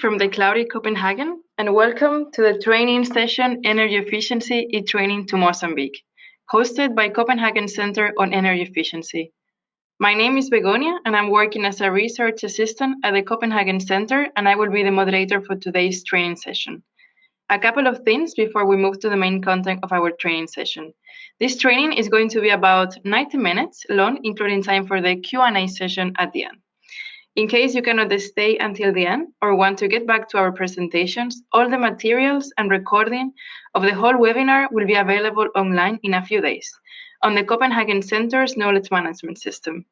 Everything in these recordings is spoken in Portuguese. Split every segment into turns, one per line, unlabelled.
from the Cloudy Copenhagen, and welcome to the training session Energy Efficiency e-Training to Mozambique, hosted by Copenhagen Center on Energy Efficiency. My name is Begonia, and I'm working as a research assistant at the Copenhagen Center, and I will be the moderator for today's training session. A couple of things before we move to the main content of our training session. This training is going to be about 90 minutes long, including time for the Q&A session at the end. In case you cannot stay until the end or want to get back to our presentations, all the materials and recording of the whole webinar will be available online in a few days on the Copenhagen Center's knowledge management system.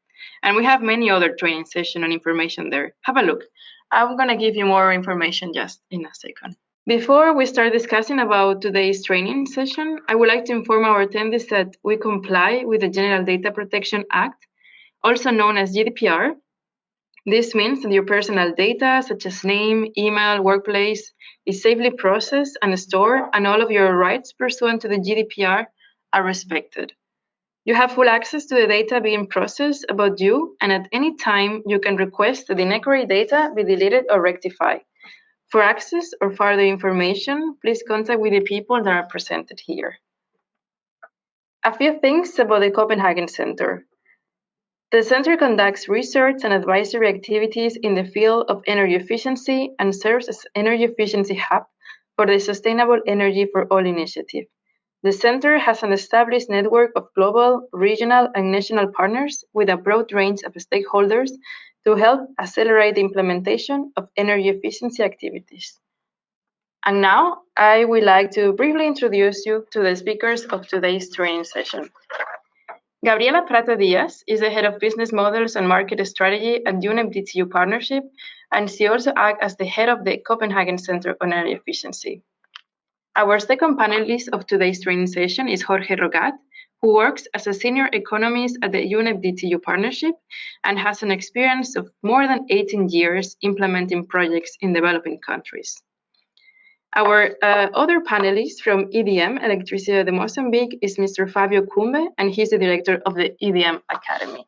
And we have many other training sessions and information there. Have a look. I'm going to give you more information just in a second. Before we start discussing about today's training session, I would like to inform our attendees that we comply with the General Data Protection Act, also known as GDPR. This means that your personal data, such as name, email, workplace, is safely processed and stored, and all of your rights pursuant to the GDPR are respected. You have full access to the data being processed about you, and at any time you can request that the inaccurate data be deleted or rectified. For access or further information, please contact with the people that are presented here. A few things about the Copenhagen Center. The Center conducts research and advisory activities in the field of energy efficiency and serves as energy efficiency hub for the Sustainable Energy for All initiative. The Center has an established network of global, regional, and national partners with a broad range of stakeholders to help accelerate the implementation of energy efficiency activities. And now, I would like to briefly introduce you to the speakers of today's training session. Gabriela Prata Diaz is the head of business models and market strategy at UNEP DTU Partnership, and she also acts as the head of the Copenhagen Center on Energy Efficiency. Our second panelist of today's training session is Jorge Rogat, who works as a senior economist at the UNEP DTU Partnership and has an experience of more than 18 years implementing projects in developing countries. Our other panelist from EDM, Electricidad de Mozambique, is Mr. Fabio Cumbe, and he's the director of the EDM Academy.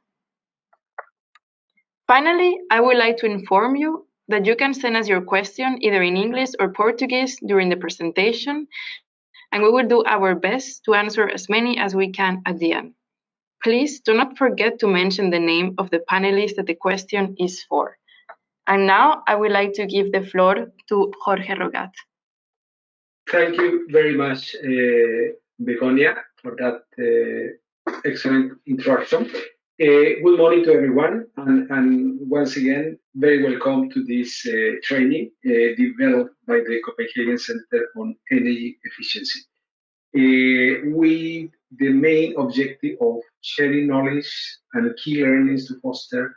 Finally, I would like to inform you that you can send us your question either in English or Portuguese during the presentation, and we will do our best to answer as many as we can at the end. Please do not forget to mention the name of the panelist that the question is for. And now I would like to give the floor to Jorge Rogat.
Thank you very much, Begonia, for that excellent introduction. Good morning to everyone, and once again, very welcome to this training developed by the Copenhagen Center on Energy Efficiency. With the main objective of sharing knowledge and key learnings to foster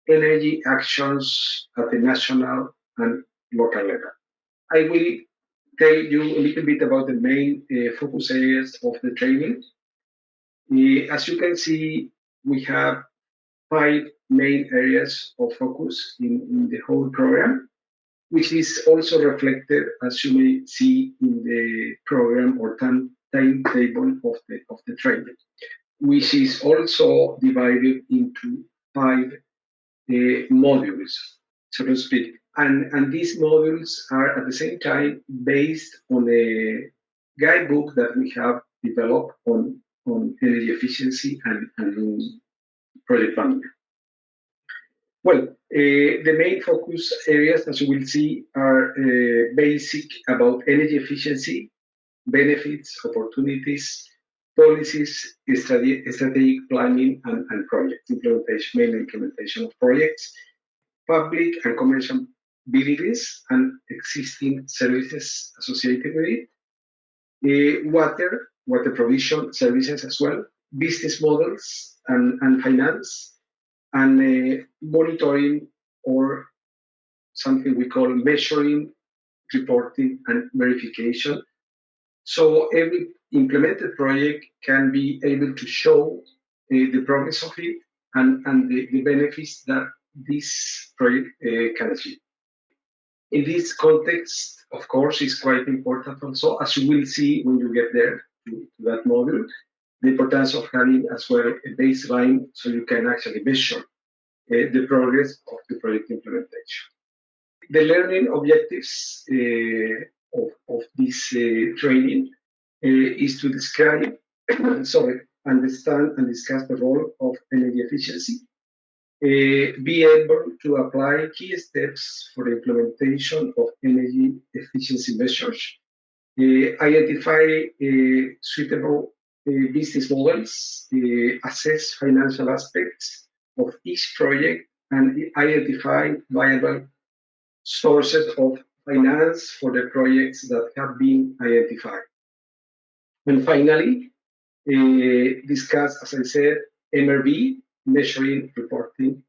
energy actions at the national and local level. I will tell you a little bit about the main focus areas of the training. As you can see, we have 5 main areas of focus in the whole program, which is also reflected, as you may see, in the program or timetable of the training, which is also divided into 5 modules, so to speak. And these modules are at the same time based on a guidebook that we have developed on energy efficiency and project planning. Well, the main focus areas, as you will see, are basic about energy efficiency, benefits, opportunities, policies, strategic planning, and project implementation, mainly implementation of projects, public and commercial abilities and existing services associated with it, water provision services as well, business models and finance, and monitoring, or something we call measuring, reporting, and verification. So every implemented project can be able to show the progress of it and the benefits that this project can achieve. In this context, of course, is quite important also, as you will see when you get there to that module, the importance of having as well a baseline so you can actually measure the progress of the project implementation. The learning objectives of this training is to describe, understand and discuss the role of energy efficiency, be able to apply key steps for the implementation of energy efficiency measures, identify suitable business models, assess financial aspects of each project, and identify viable sources of finance for the projects that have been identified. And finally, discuss, as I said, MRV, measuring, reporting,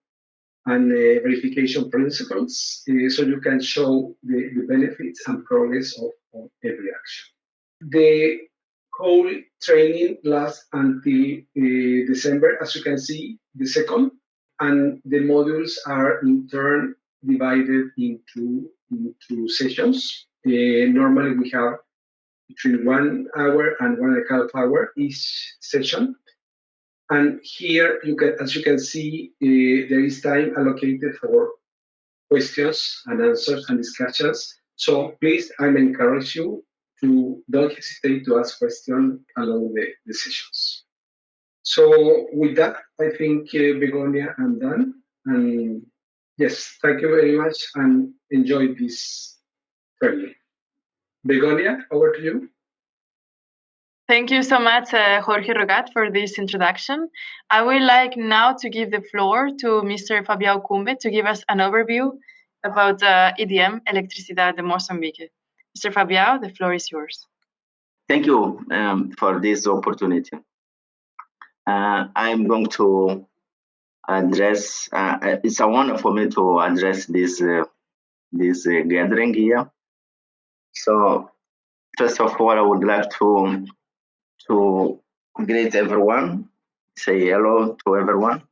and verification principles, so you can show the benefits and progress of every action. The whole training lasts until December, as you can see, the 2nd, and the modules are in turn divided into sessions. Normally we have between 1 hour and 1.5 hours each session. And here, as you can see, there is time allocated for questions and answers and discussions. So please, I encourage you to don't hesitate to ask questions along the sessions. So with that, I think Begonia, I'm done. And yes, thank you very much and enjoy this training. Begonia, over to you.
Thank you so much, Jorge Rogat, for this introduction. I would like now to give the floor to Mr. Fabião Cumbe to give us an overview about EDM, Electricidade de Moçambique. Mr. Fabião, the floor is yours.
Thank you for this opportunity. I'm going to address, it's a honor for me to address this gathering here. So first of all, I would like to greet everyone, say hello to everyone,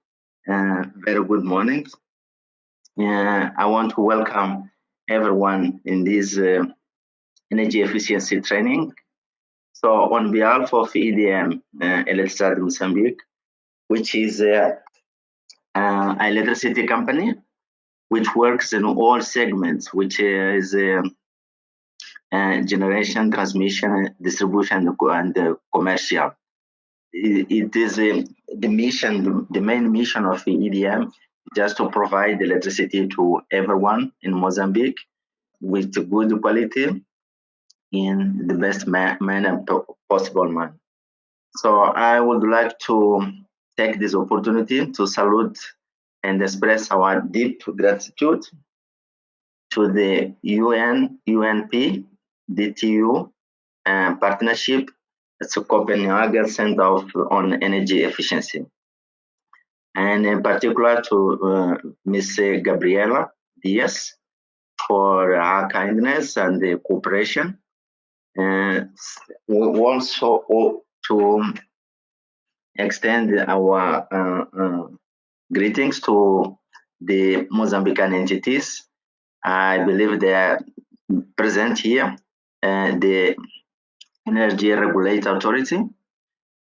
very good morning. I want to welcome everyone in this energy efficiency training. So on behalf of EDM, Electricidade de Moçambique, which is an electricity company which works in all segments, which is generation, transmission, distribution, and commercial. It is the mission, the main mission of EDM, just to provide electricity to everyone in Mozambique with good quality in the best manner possible manner. So I would like to take this opportunity to salute and express our deep gratitude to the UNP, DTU partnership at the Copenhagen Center on Energy Efficiency, and in particular to Ms. Gabriela Diaz for her kindness and the cooperation. We also to extend our greetings to the Mozambican entities. I believe they are present here, the Energy Regulator Authority,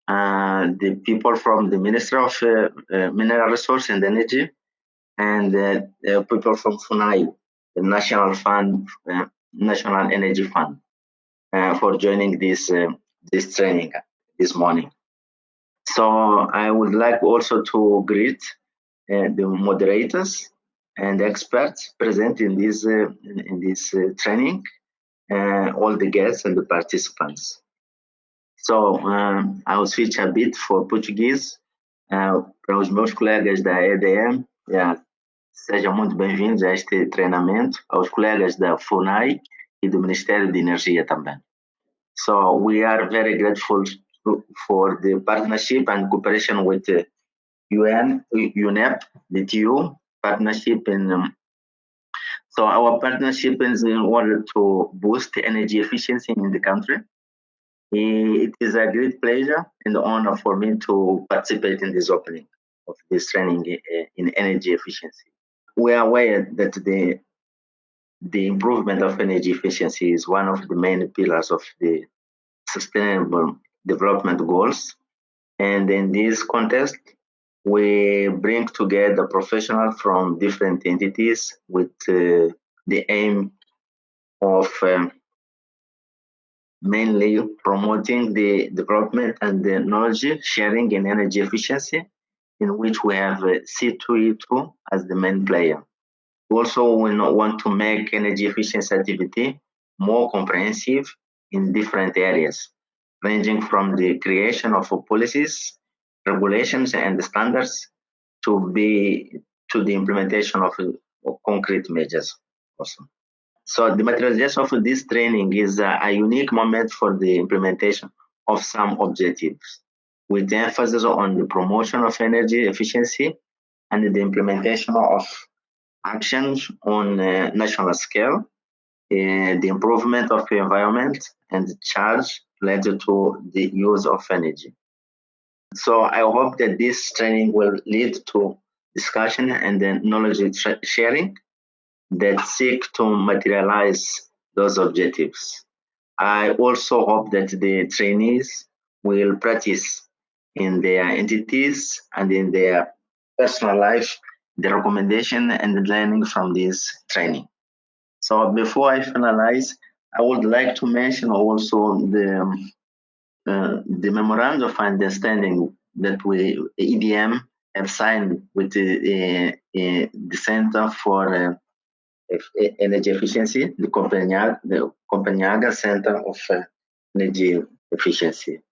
the people from the Ministry of Mineral Resources and Energy, and the people from FUNAI, the National Fund, National Energy Fund, for joining this training this morning. So I would like also to greet the moderators and experts present in this training, all the guests and the participants. So I will switch a bit for Português para os meus colegas da EDM. Sejam muito bem-vindos a este treinamento, aos colegas da FUNAI e do Ministério de Energia também. So we are very grateful for the partnership and cooperation with the UNEP, the TU partnership. So our partnership is in order to boost energy efficiency in the country. It is a great pleasure and honor for me to participate in this opening of this training in energy efficiency. We are aware that the improvement of energy efficiency is one of the main pillars of the Sustainable Development Goals. And in this context, we bring together professionals from different entities with the aim of mainly promoting the development and the knowledge sharing in energy efficiency, in which we have C2E2 as the main player. Also, we want to make energy efficiency activity more comprehensive in different areas, ranging from the creation of policies, regulations, and standards to the implementation of concrete measures also. So the materialization of this training is a unique moment for the implementation of some objectives, with emphasis on the promotion of energy efficiency and the implementation of actions on a national scale, the improvement of the environment, and the charge related to the use of energy. So I hope that this training will lead to discussion and then knowledge sharing that seek to materialize those objectives. I also hope that the trainees will practice in their entities and in their personal life the recommendation and the learning from this training. So before I finalize, I would like to mention also the memorandum of understanding that we EDM have signed with the Center for Energy Efficiency, the Copenhagen Center of Energy Efficiency.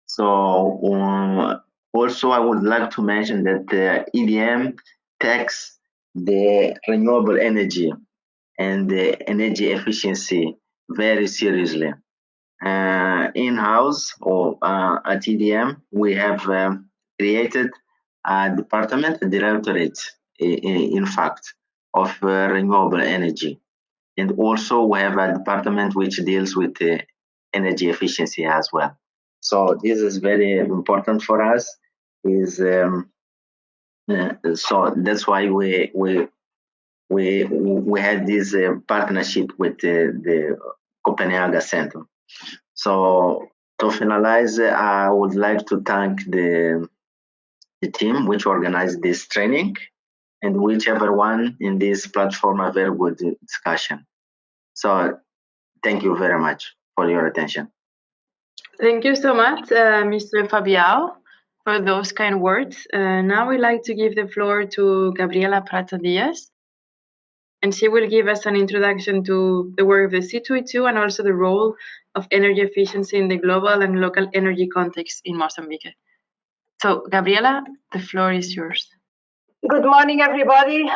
So also I would like to mention that the EDM takes the renewable energy and the energy efficiency very seriously. In-house or at EDM, we have created a department, a directorate, in fact, of renewable energy. And also we have a department which deals with energy efficiency as well. So this is very important for us. So that's why we had this partnership with the Copenhagen Center. So to finalize, I would like to thank the team which organized this training and whichever one in this platform a very good discussion. So thank you very much for your attention.
Thank you so much, Mr. Fabiao, for those kind words. Now we'd like to give the floor to Gabriela Prata Diaz, and she will give us an introduction to the work of the C2E2 and also the role of energy efficiency in the global and local energy context in Mozambique. So, Gabriela, the floor is yours.
Good morning, everybody.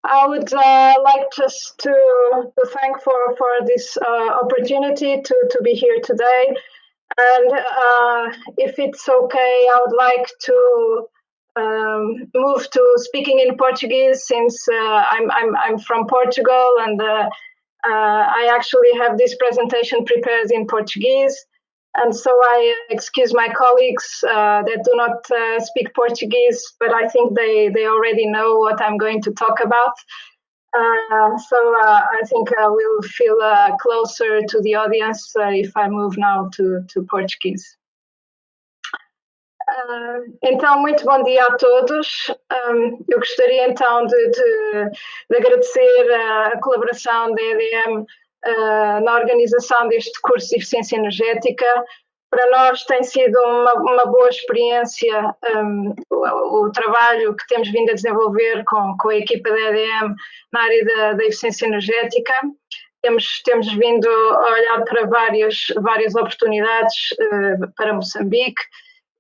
I would like just to thank for this opportunity to be here today. And if it's okay, I would like to move to speaking in Portuguese, since I'm from Portugal, and I actually have this presentation prepared in Portuguese. And so I excuse my colleagues that do not speak Portuguese, but I think they already know what I'm going to talk about. So I think I will feel closer to the audience if I move now to Portuguese. Então, muito bom dia a todos. Eu gostaria então de agradecer a colaboração da EDM na organização deste curso de eficiência energética. Para nós tem sido uma boa experiência o trabalho que temos vindo a desenvolver com a equipa da EDM na área da eficiência energética. Temos vindo a olhar para várias oportunidades para Moçambique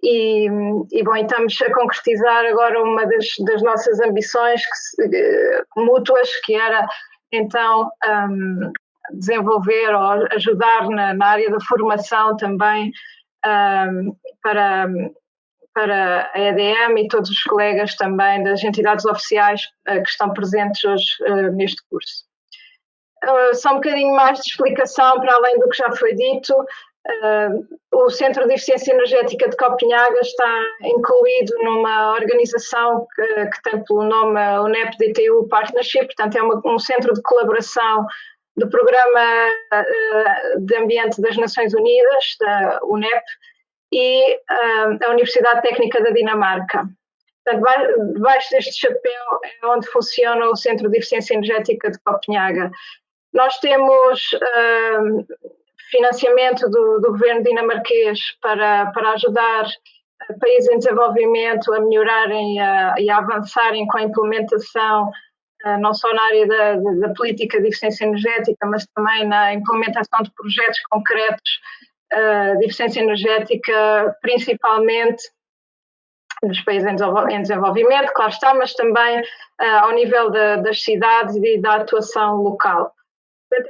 e bom, estamos a concretizar agora uma das nossas ambições mútuas, que era então desenvolver ou ajudar na área da formação também para a EDM e todos os colegas também das entidades oficiais que estão presentes hoje neste curso. Só um bocadinho mais de explicação para além do que já foi dito. O Centro de Eficiência Energética de Copenhaga está incluído numa organização que tem pelo nome UNEP-DTU Partnership, portanto é um centro de colaboração do Programa de Ambiente das Nações Unidas, da UNEP, e a Universidade Técnica da Dinamarca. Portanto, debaixo deste chapéu é onde funciona o Centro de Eficiência Energética de Copenhaga. Nós temos financiamento do governo dinamarquês para ajudar países em desenvolvimento a melhorarem e a avançarem com a implementação, não só na área da política de eficiência energética, mas também na implementação de projetos concretos de eficiência energética, principalmente nos países em desenvolvimento, claro está, mas também ao nível das cidades e da atuação local.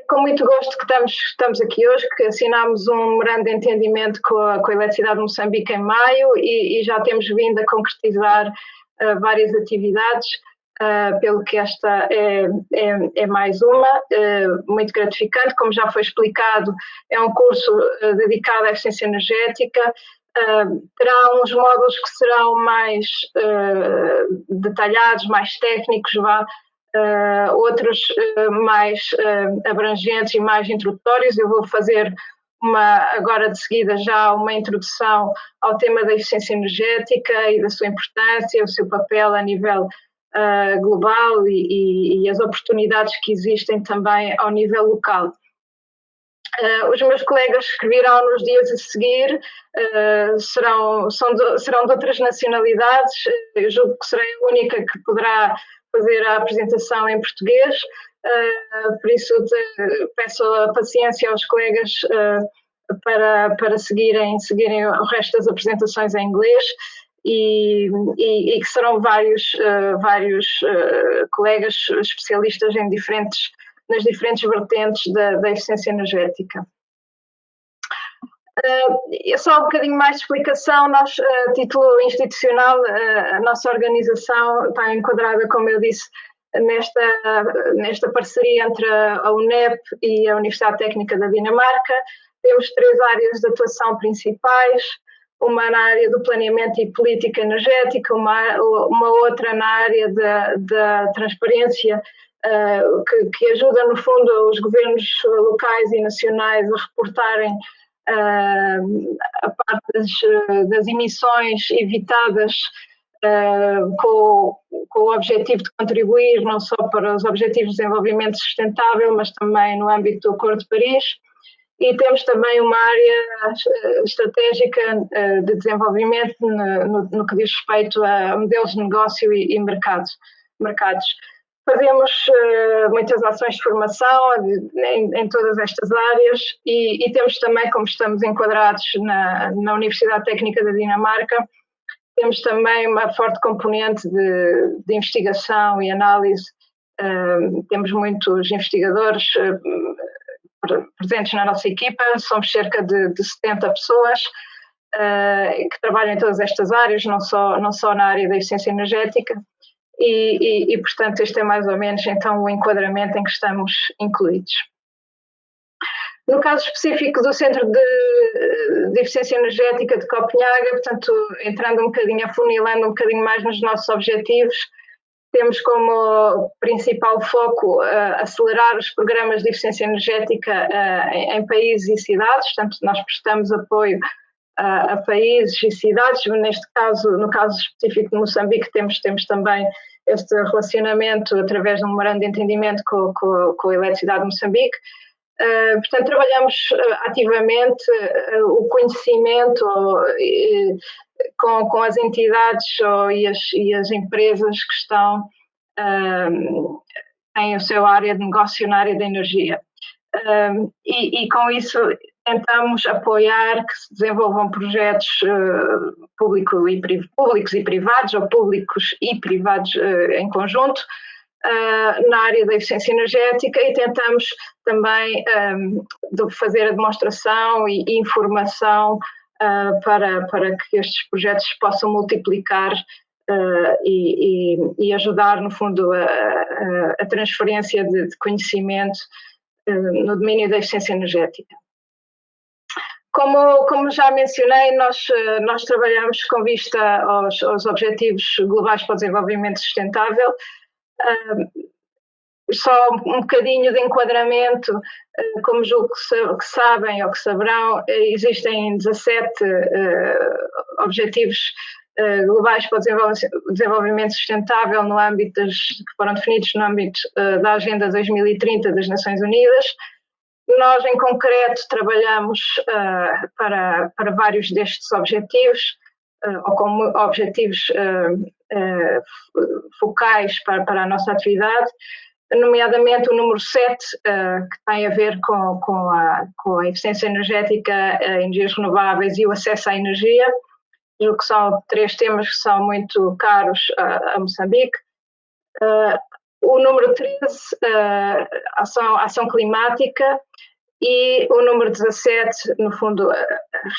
Com muito gosto que estamos aqui hoje, que assinámos um memorando de entendimento com a Eletricidade de Moçambique em maio e já temos vindo a concretizar várias atividades, pelo que esta é mais uma, muito gratificante. Como já foi explicado, é um curso dedicado à eficiência energética. Terá uns módulos que serão mais detalhados, mais técnicos, outros mais abrangentes e mais introdutórios. Eu vou fazer agora de seguida já uma introdução ao tema da eficiência energética e da sua importância, o seu papel a nível global e as oportunidades que existem também ao nível local. Os meus colegas que virão nos dias a seguir serão de outras nacionalidades. Eu julgo que serei a única que poderá fazer a apresentação em português, por isso peço a paciência aos colegas para seguirem o resto das apresentações em inglês e que serão vários colegas especialistas nas diferentes vertentes da eficiência energética. Só um bocadinho mais de explicação. Nós, a título institucional, a nossa organização está enquadrada, como eu disse, nesta parceria entre a UNEP e a Universidade Técnica da Dinamarca. Temos 3 áreas de atuação principais, uma na área do planeamento e política energética, uma outra na área da transparência, que ajuda, no fundo, os governos locais e nacionais a reportarem a parte das emissões evitadas, com o objetivo de contribuir não só para os Objetivos de Desenvolvimento Sustentável, mas também no âmbito do Acordo de Paris. E temos também uma área estratégica de desenvolvimento no que diz respeito a modelos de negócio e mercados. Fazemos muitas ações de formação em todas estas áreas e temos também, como estamos enquadrados na Universidade Técnica da Dinamarca, temos também uma forte componente de investigação e análise. Temos muitos investigadores presentes na nossa equipa, somos cerca de 70 pessoas que trabalham em todas estas áreas, não só na área da eficiência energética, e portanto este é mais ou menos então o enquadramento em que estamos incluídos. No caso específico do Centro de Eficiência Energética de Copenhaga, portanto, entrando um bocadinho, afunilando um bocadinho mais nos nossos objetivos, temos como principal foco acelerar os programas de eficiência energética em países e cidades. Portanto, nós prestamos apoio a países e cidades. Neste caso, no caso específico de Moçambique, temos também este relacionamento através de um memorando de entendimento com a Eletricidade de Moçambique. Portanto, trabalhamos ativamente o conhecimento com as entidades e as empresas que estão em a sua área de negócio na área da energia. E com isso tentamos apoiar que se desenvolvam projetos públicos e privados, ou públicos e privados em conjunto, na área da eficiência energética, e tentamos também fazer a demonstração e informação para que estes projetos possam multiplicar e ajudar, no fundo, a transferência de conhecimento no domínio da eficiência energética. Como já mencionei, nós trabalhamos com vista aos Objetivos Globais para o Desenvolvimento Sustentável. Só um bocadinho de enquadramento, como julgo que sabem ou que saberão, existem 17 objetivos globais para o desenvolvimento sustentável no âmbito que foram definidos no âmbito da Agenda 2030 das Nações Unidas. Nós, em concreto, trabalhamos para vários destes objetivos, ou como objetivos focais para a nossa atividade, nomeadamente o número 7, que tem a ver com a eficiência energética, energias renováveis e o acesso à energia, o que são 3 temas que são muito caros a Moçambique. O número 13, ação climática, e o número 17, no fundo, a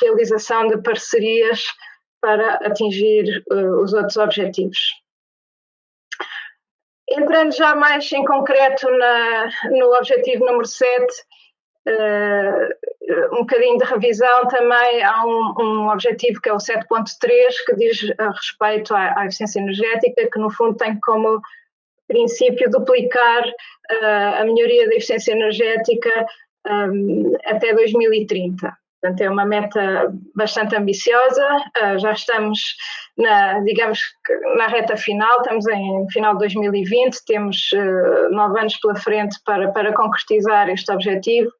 realização de parcerias para atingir os outros objetivos. Entrando já mais em concreto no objetivo número 7, um bocadinho de revisão também, há um objetivo que é o 7.3, que diz respeito à eficiência energética, que no fundo tem como princípio duplicar a melhoria da eficiência energética até 2030. Portanto, é uma meta bastante ambiciosa. Já estamos na reta final, estamos em final de 2020, temos 9 anos pela frente para concretizar este objetivo.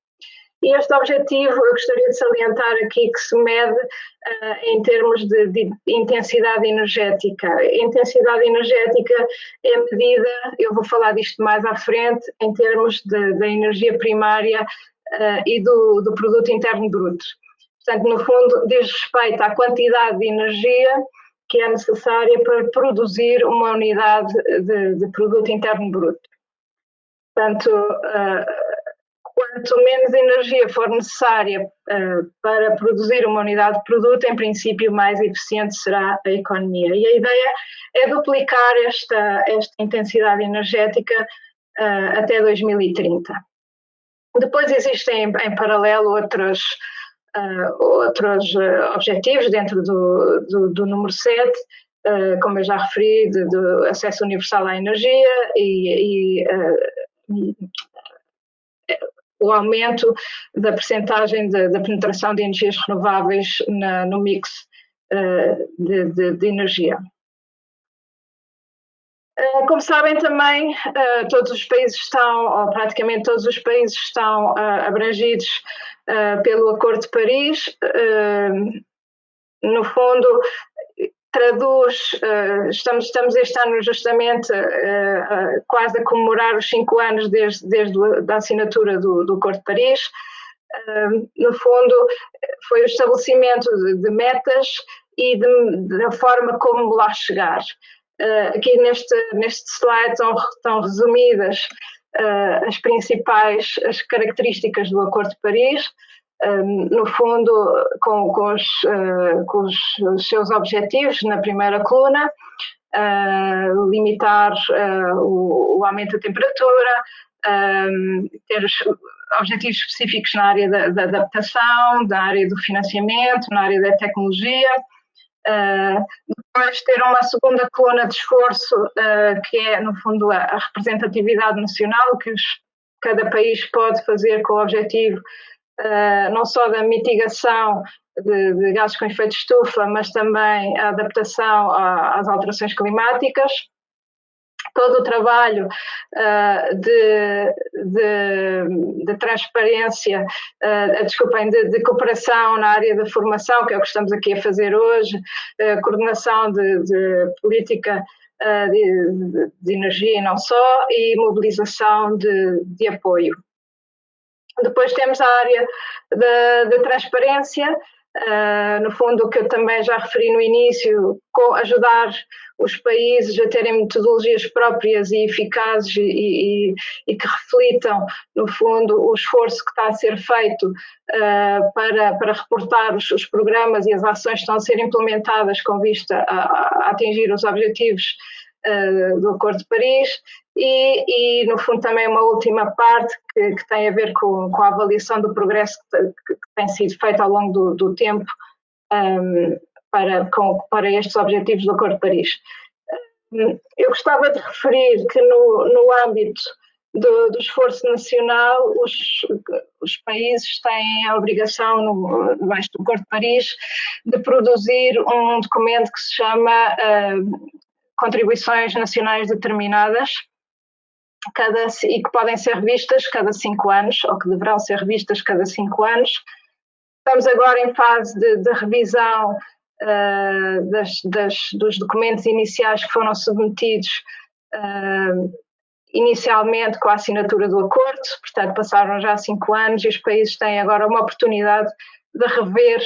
E este objetivo, eu gostaria de salientar aqui que se mede em termos de intensidade energética. A intensidade energética é medida, eu vou falar disto mais à frente, em termos da energia primária e do produto interno bruto. Portanto, no fundo, diz respeito à quantidade de energia que é necessária para produzir uma unidade de produto interno bruto. Portanto, quanto menos energia for necessária para produzir uma unidade de produto, em princípio, mais eficiente será a economia. E a ideia é duplicar esta intensidade energética até 2030. Depois existem, em paralelo, outros objetivos dentro do número 7, como eu já referi, do acesso universal à energia e o aumento da percentagem da penetração de energias renováveis no mix de energia. Como sabem também, todos os países ou praticamente todos os países estão abrangidos pelo Acordo de Paris. No fundo, traduz, estamos este ano justamente quase a comemorar os 5 anos desde a assinatura do Acordo de Paris. No fundo, foi o estabelecimento de metas e da forma como lá chegar. Aqui neste slide estão resumidas as principais características do Acordo de Paris, no fundo com os seus objetivos na primeira coluna, limitar o aumento da temperatura, ter os objetivos específicos na área da adaptação, na área do financiamento, na área da tecnologia. Depois ter uma segunda coluna de esforço, que é, no fundo, a representatividade nacional, que cada país pode fazer com o objetivo não só da mitigação de gases com efeito de estufa, mas também a adaptação às alterações climáticas. Todo o trabalho de transparência, de cooperação na área da formação, que é o que estamos aqui a fazer hoje, coordenação de política de energia e não só, e mobilização de apoio. Depois temos a área da transparência, no fundo, o que eu também já referi no início, ajudar os países a terem metodologias próprias e eficazes e que reflitam, no fundo, o esforço que está a ser feito para reportar os programas e as ações que estão a ser implementadas com vista a atingir os objetivos do Acordo de Paris. E, no fundo, também uma última parte que tem a ver com a avaliação do progresso que tem sido feito ao longo do tempo para estes objetivos do Acordo de Paris. Eu gostava de referir que no âmbito do esforço nacional, os países têm a obrigação, debaixo do Acordo de Paris, de produzir um documento que se chama Contribuições Nacionais Determinadas, e que podem ser revistas cada 5 anos, ou que deverão ser revistas cada 5 anos. Estamos agora em fase de revisão dos documentos iniciais que foram submetidos inicialmente com a assinatura do acordo, portanto passaram já 5 anos e os países têm agora uma oportunidade de rever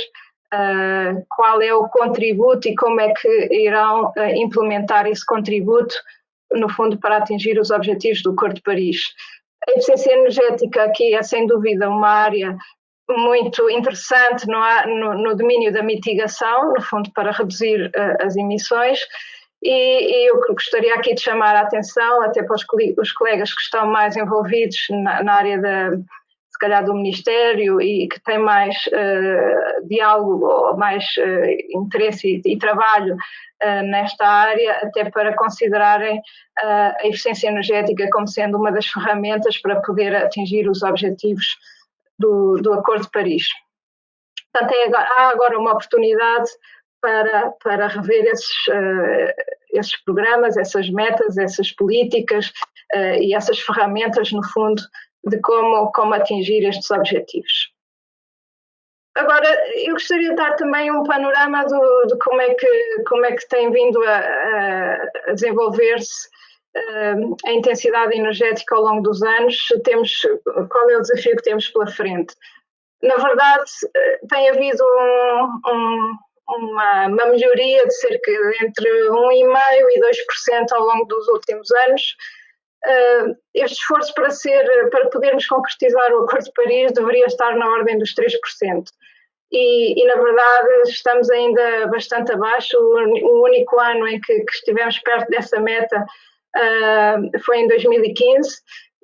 qual é o contributo e como é que irão implementar esse contributo, no fundo, para atingir os objetivos do Acordo de Paris. A eficiência energética aqui é sem dúvida uma área muito interessante no domínio da mitigação, no fundo, para reduzir as emissões. E eu gostaria aqui de chamar a atenção, até para os colegas que estão mais envolvidos na área se calhar do Ministério e que têm mais diálogo ou mais interesse e trabalho nesta área, até para considerarem a eficiência energética como sendo uma das ferramentas para poder atingir os objetivos do Acordo de Paris. Portanto, há agora uma oportunidade para rever esses programas, essas metas, essas políticas e essas ferramentas, no fundo, de como atingir estes objetivos. Agora, eu gostaria de dar também um panorama de como é que tem vindo a desenvolver-se a intensidade energética ao longo dos anos. Qual é o desafio que temos pela frente? Na verdade, tem havido uma melhoria de cerca entre 1,5% e 2% ao longo dos últimos anos. Este esforço para podermos concretizar o Acordo de Paris deveria estar na ordem dos 3%. E na verdade estamos ainda bastante abaixo. O único ano em que estivemos perto dessa meta foi em 2015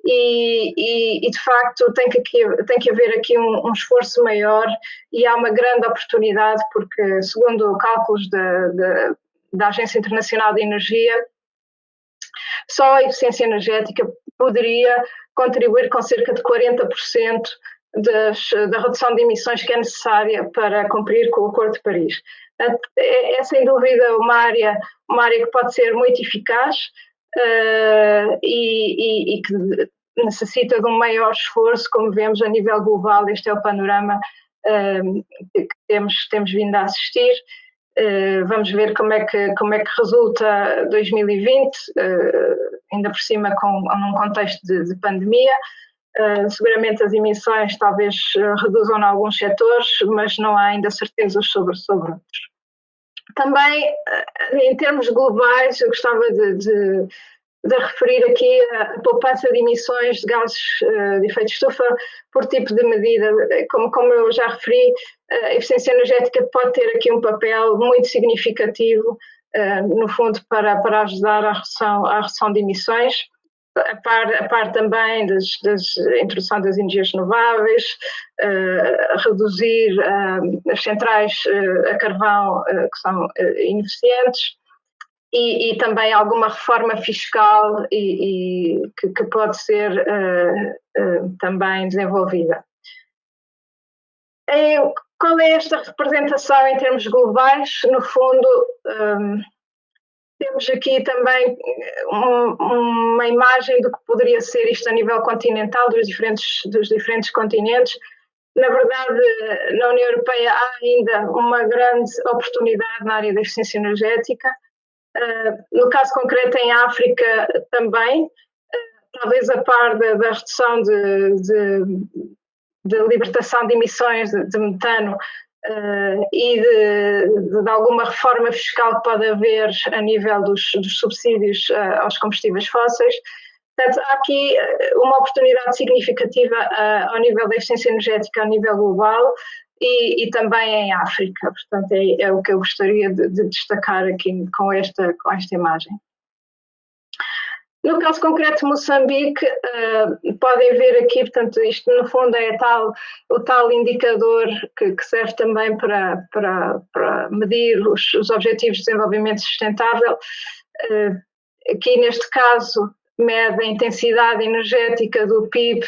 e de facto tem que haver aqui um esforço maior e há uma grande oportunidade porque, segundo cálculos da Agência Internacional de Energia, só a eficiência energética poderia contribuir com cerca de 40% da redução de emissões que é necessária para cumprir com o Acordo de Paris. É sem dúvida uma área que pode ser muito eficaz e que necessita de um maior esforço, como vemos a nível global. Este é o panorama que temos vindo a assistir. Vamos ver como é que resulta 2020, ainda por cima num contexto de pandemia. Seguramente as emissões talvez reduzam em alguns setores, mas não há ainda certezas sobre outros. Também, em termos globais, eu gostava de referir aqui a poupança de emissões de gases de efeito de estufa por tipo de medida. Como eu já referi, a eficiência energética pode ter aqui um papel muito significativo, no fundo, para ajudar à redução de emissões, a par também da introdução das energias renováveis, reduzir as centrais a carvão que são ineficientes, e também alguma reforma fiscal que pode ser também desenvolvida. Qual é esta representação em termos globais? No fundo, temos aqui também uma imagem do que poderia ser isto a nível continental, dos diferentes continentes. Na verdade, na União Europeia há ainda uma grande oportunidade na área da eficiência energética. No caso concreto, em África também, talvez a par da redução de libertação de emissões de metano e de alguma reforma fiscal que pode haver a nível dos subsídios aos combustíveis fósseis. Portanto, há aqui uma oportunidade significativa ao nível da eficiência energética a nível global e também em África. Portanto, é o que eu gostaria de destacar aqui com esta imagem. No caso concreto de Moçambique, podem ver aqui, portanto, isto no fundo é o tal indicador que serve também para medir os Objetivos de Desenvolvimento Sustentável. Aqui neste caso mede a intensidade energética do PIB,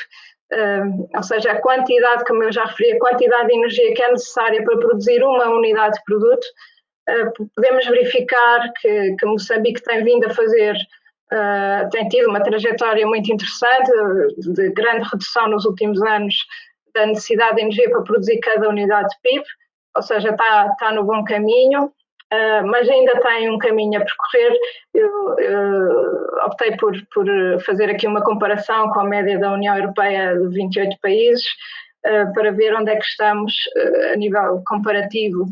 ou seja, a quantidade, como eu já referi, a quantidade de energia que é necessária para produzir uma unidade de produto, podemos verificar que Moçambique tem vindo a fazer, tem tido uma trajetória muito interessante, de grande redução nos últimos anos da necessidade de energia para produzir cada unidade de PIB, ou seja, está no bom caminho, mas ainda tem um caminho a percorrer. Eu optei por fazer aqui uma comparação com a média da União Europeia de 28 países, para ver onde é que estamos a nível comparativo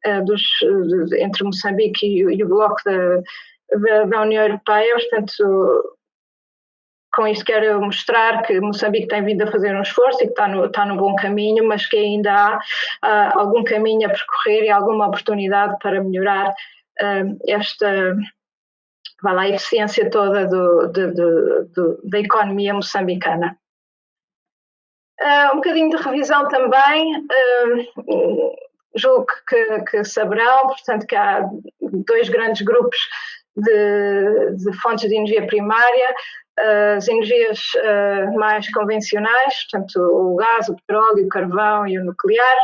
entre Moçambique e o bloco da União Europeia. Portanto, com isto quero mostrar que Moçambique tem vindo a fazer um esforço e que está no bom caminho, mas que ainda há algum caminho a percorrer e alguma oportunidade para melhorar a eficiência toda da economia moçambicana. Um bocadinho de revisão também, julgo que saberão, portanto, que há dois grandes grupos de fontes de energia primária: as energias mais convencionais, portanto o gás, o petróleo, o carvão e o nuclear,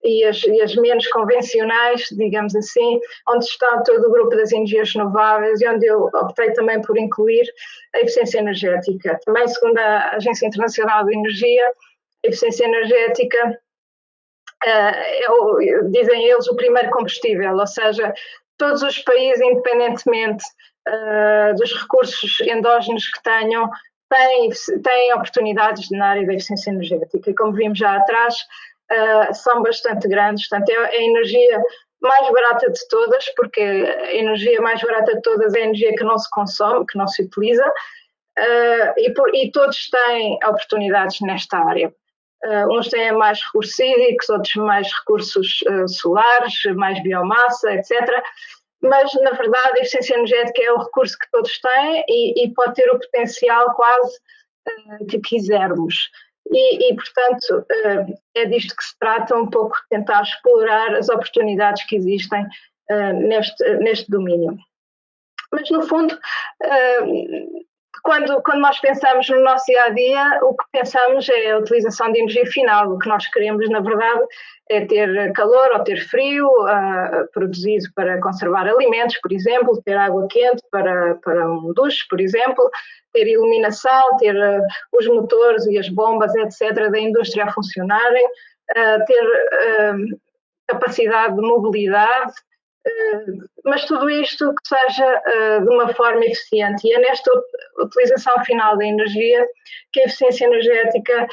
e as menos convencionais, digamos assim, onde está todo o grupo das energias renováveis e onde eu optei também por incluir a eficiência energética. Também, segundo a Agência Internacional de Energia, a eficiência energética dizem eles, o primeiro combustível, ou seja, todos os países, independentemente dos recursos endógenos que tenham, têm oportunidades na área da eficiência energética. E como vimos já atrás, são bastante grandes. Portanto, é a energia mais barata de todas, porque a energia mais barata de todas é a energia que não se consome, que não se utiliza, e todos têm oportunidades nesta área. Uns têm mais recursos hídricos, outros mais recursos solares, mais biomassa, etc. Mas, na verdade, a eficiência energética é o recurso que todos têm e pode ter o potencial quase que quisermos. E portanto, é disto que se trata, um pouco tentar explorar as oportunidades que existem neste domínio. Mas, no fundo, quando nós pensamos no nosso dia-a-dia, o que pensamos é a utilização de energia final. O que nós queremos, na verdade, é ter calor ou ter frio, produzido para conservar alimentos, por exemplo, ter água quente para um duche, por exemplo, ter iluminação, ter os motores e as bombas, etc., da indústria a funcionarem, ter capacidade de mobilidade, mas tudo isto que seja de uma forma eficiente. E é nesta utilização final da energia que a eficiência energética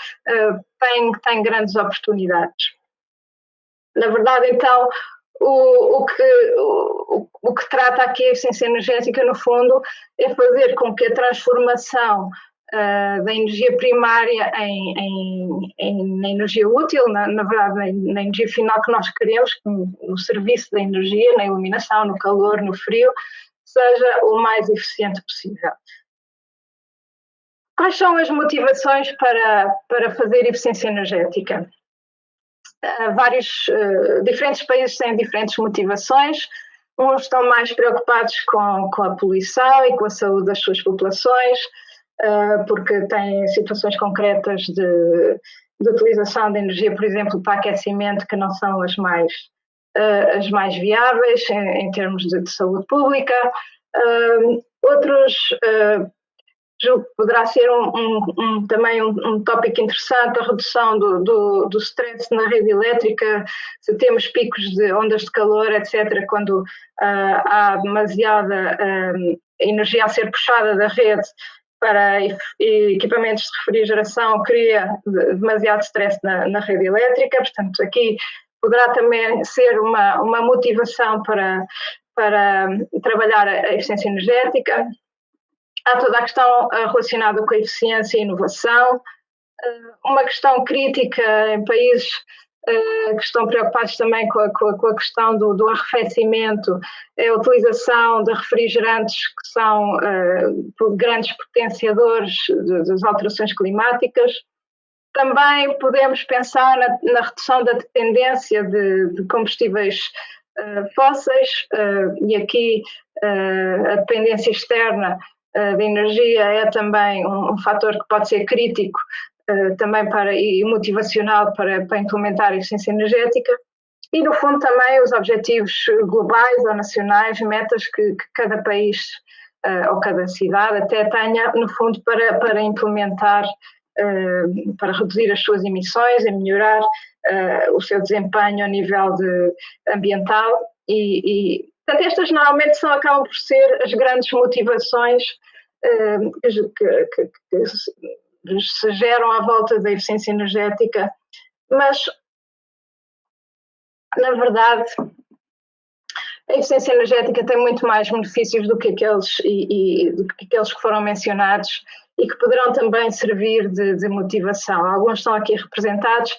tem grandes oportunidades. Na verdade, então, o que trata aqui a eficiência energética, no fundo, é fazer com que a transformação da energia primária na energia útil, na verdade, na energia final que nós queremos, no serviço da energia, na iluminação, no calor, no frio, seja o mais eficiente possível. Quais são as motivações para fazer eficiência energética? Diferentes países têm diferentes motivações. Uns estão mais preocupados com a poluição e com a saúde das suas populações, porque têm situações concretas de utilização de energia, por exemplo, para aquecimento, que não são as mais viáveis em termos de saúde pública. Outros, julgo que poderá ser também um tópico interessante, a redução do stress na rede elétrica. Se temos picos de ondas de calor, etc., quando há demasiada energia a ser puxada da rede para equipamentos de refrigeração, cria demasiado stress na rede elétrica. Portanto, aqui poderá também ser uma motivação para trabalhar a eficiência energética. Há toda a questão relacionada com a eficiência e inovação. Uma questão crítica em países que estão preocupados também com a questão do arrefecimento é a utilização de refrigerantes que são grandes potenciadores das alterações climáticas. Também podemos pensar na redução da dependência de combustíveis fósseis, e aqui a dependência externa de energia é também um fator que pode ser crítico também e motivacional para implementar a eficiência energética. E, no fundo, também os objetivos globais ou nacionais, metas que cada país ou cada cidade até tenha, no fundo, para implementar, para reduzir as suas emissões e melhorar o seu desempenho a nível ambiental. Portanto, estas normalmente acabam por ser as grandes motivações que se geram à volta da eficiência energética, mas, na verdade, a eficiência energética tem muito mais benefícios do que aqueles que foram mencionados e que poderão também servir de motivação. Alguns estão aqui representados.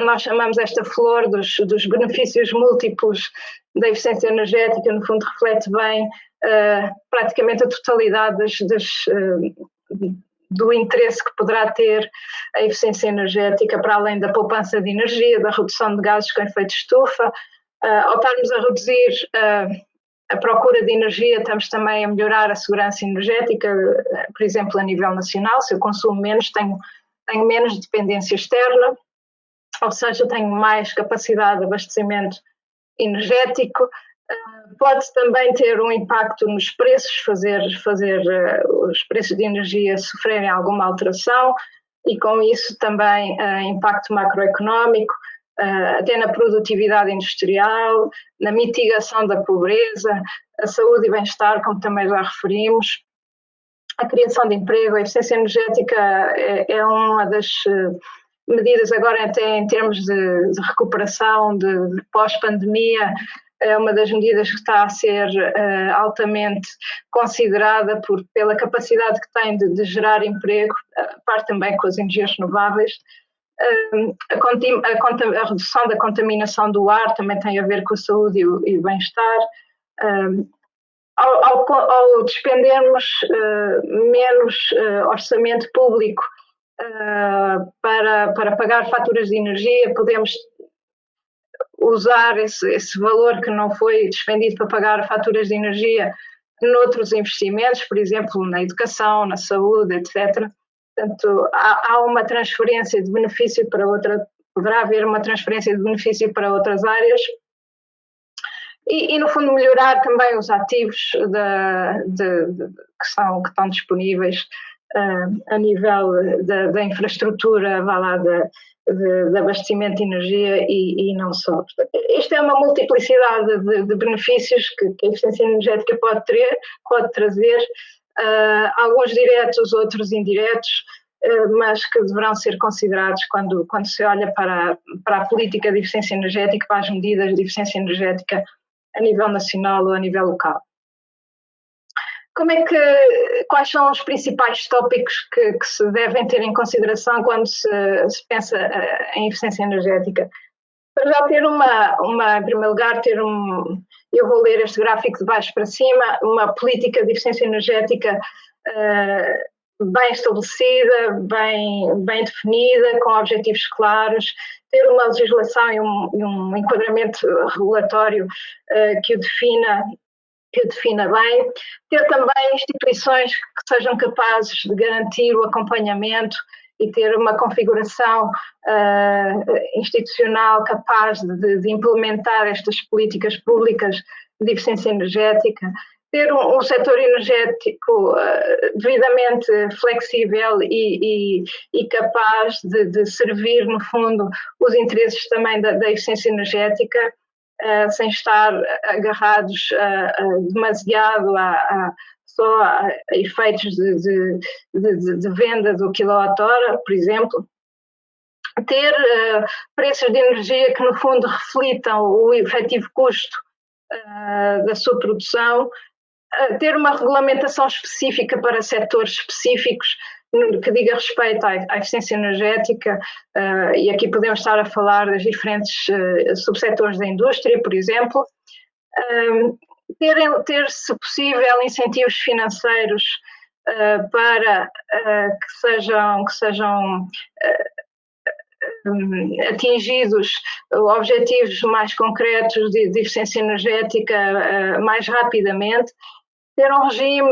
Nós chamamos esta flor dos benefícios múltiplos da eficiência energética, no fundo reflete bem praticamente a totalidade do interesse que poderá ter a eficiência energética, para além da poupança de energia, da redução de gases com efeito de estufa. Ao estarmos a reduzir a procura de energia, estamos também a melhorar a segurança energética, por exemplo, a nível nacional. Se eu consumo menos, tenho menos dependência externa, ou seja, tenho mais capacidade de abastecimento energético. Pode também ter um impacto nos preços, fazer os preços de energia sofrerem alguma alteração e, com isso, também impacto macroeconómico, até na produtividade industrial, na mitigação da pobreza, a saúde e bem-estar, como também já referimos, a criação de emprego. A eficiência energética é uma das medidas, agora até em termos de recuperação, de pós-pandemia, é uma das medidas que está a ser altamente considerada pela capacidade que tem de gerar emprego, a parte também com as energias renováveis. A redução da contaminação do ar também tem a ver com a saúde e o bem-estar. Ao despendermos menos orçamento público para pagar faturas de energia, podemos usar esse valor que não foi despendido para pagar faturas de energia noutros investimentos, por exemplo, na educação, na saúde, etc. Portanto, há uma transferência de benefício para outra, poderá haver uma transferência de benefício para outras áreas e no fundo, melhorar também os ativos que estão disponíveis a nível da infraestrutura, vá lá, de abastecimento de energia e não só. Portanto, isto é uma multiplicidade de benefícios que a eficiência energética pode trazer, alguns diretos, outros indiretos, mas que deverão ser considerados quando se olha para a política de eficiência energética, para as medidas de eficiência energética a nível nacional ou a nível local. Quais são os principais tópicos que se devem ter em consideração quando se pensa em eficiência energética? Para já ter em primeiro lugar, eu vou ler este gráfico de baixo para cima, uma política de eficiência energética bem estabelecida, bem definida, com objetivos claros, ter uma legislação e um enquadramento regulatório que o defina bem, ter também instituições que sejam capazes de garantir o acompanhamento e ter uma configuração institucional capaz de implementar estas políticas públicas de eficiência energética, ter um setor energético devidamente flexível e capaz de servir, no fundo, os interesses também da eficiência energética, sem estar agarrados demasiado só a efeitos de venda do quilowatt-hora, por exemplo. Ter preços de energia que, no fundo, reflitam o efetivo custo da sua produção. Ter uma regulamentação específica para setores específicos que diga respeito à eficiência energética, e aqui podemos estar a falar das diferentes subsetores da indústria, por exemplo. Ter, se possível, incentivos financeiros para que sejam atingidos objetivos mais concretos de eficiência energética mais rapidamente. ter um regime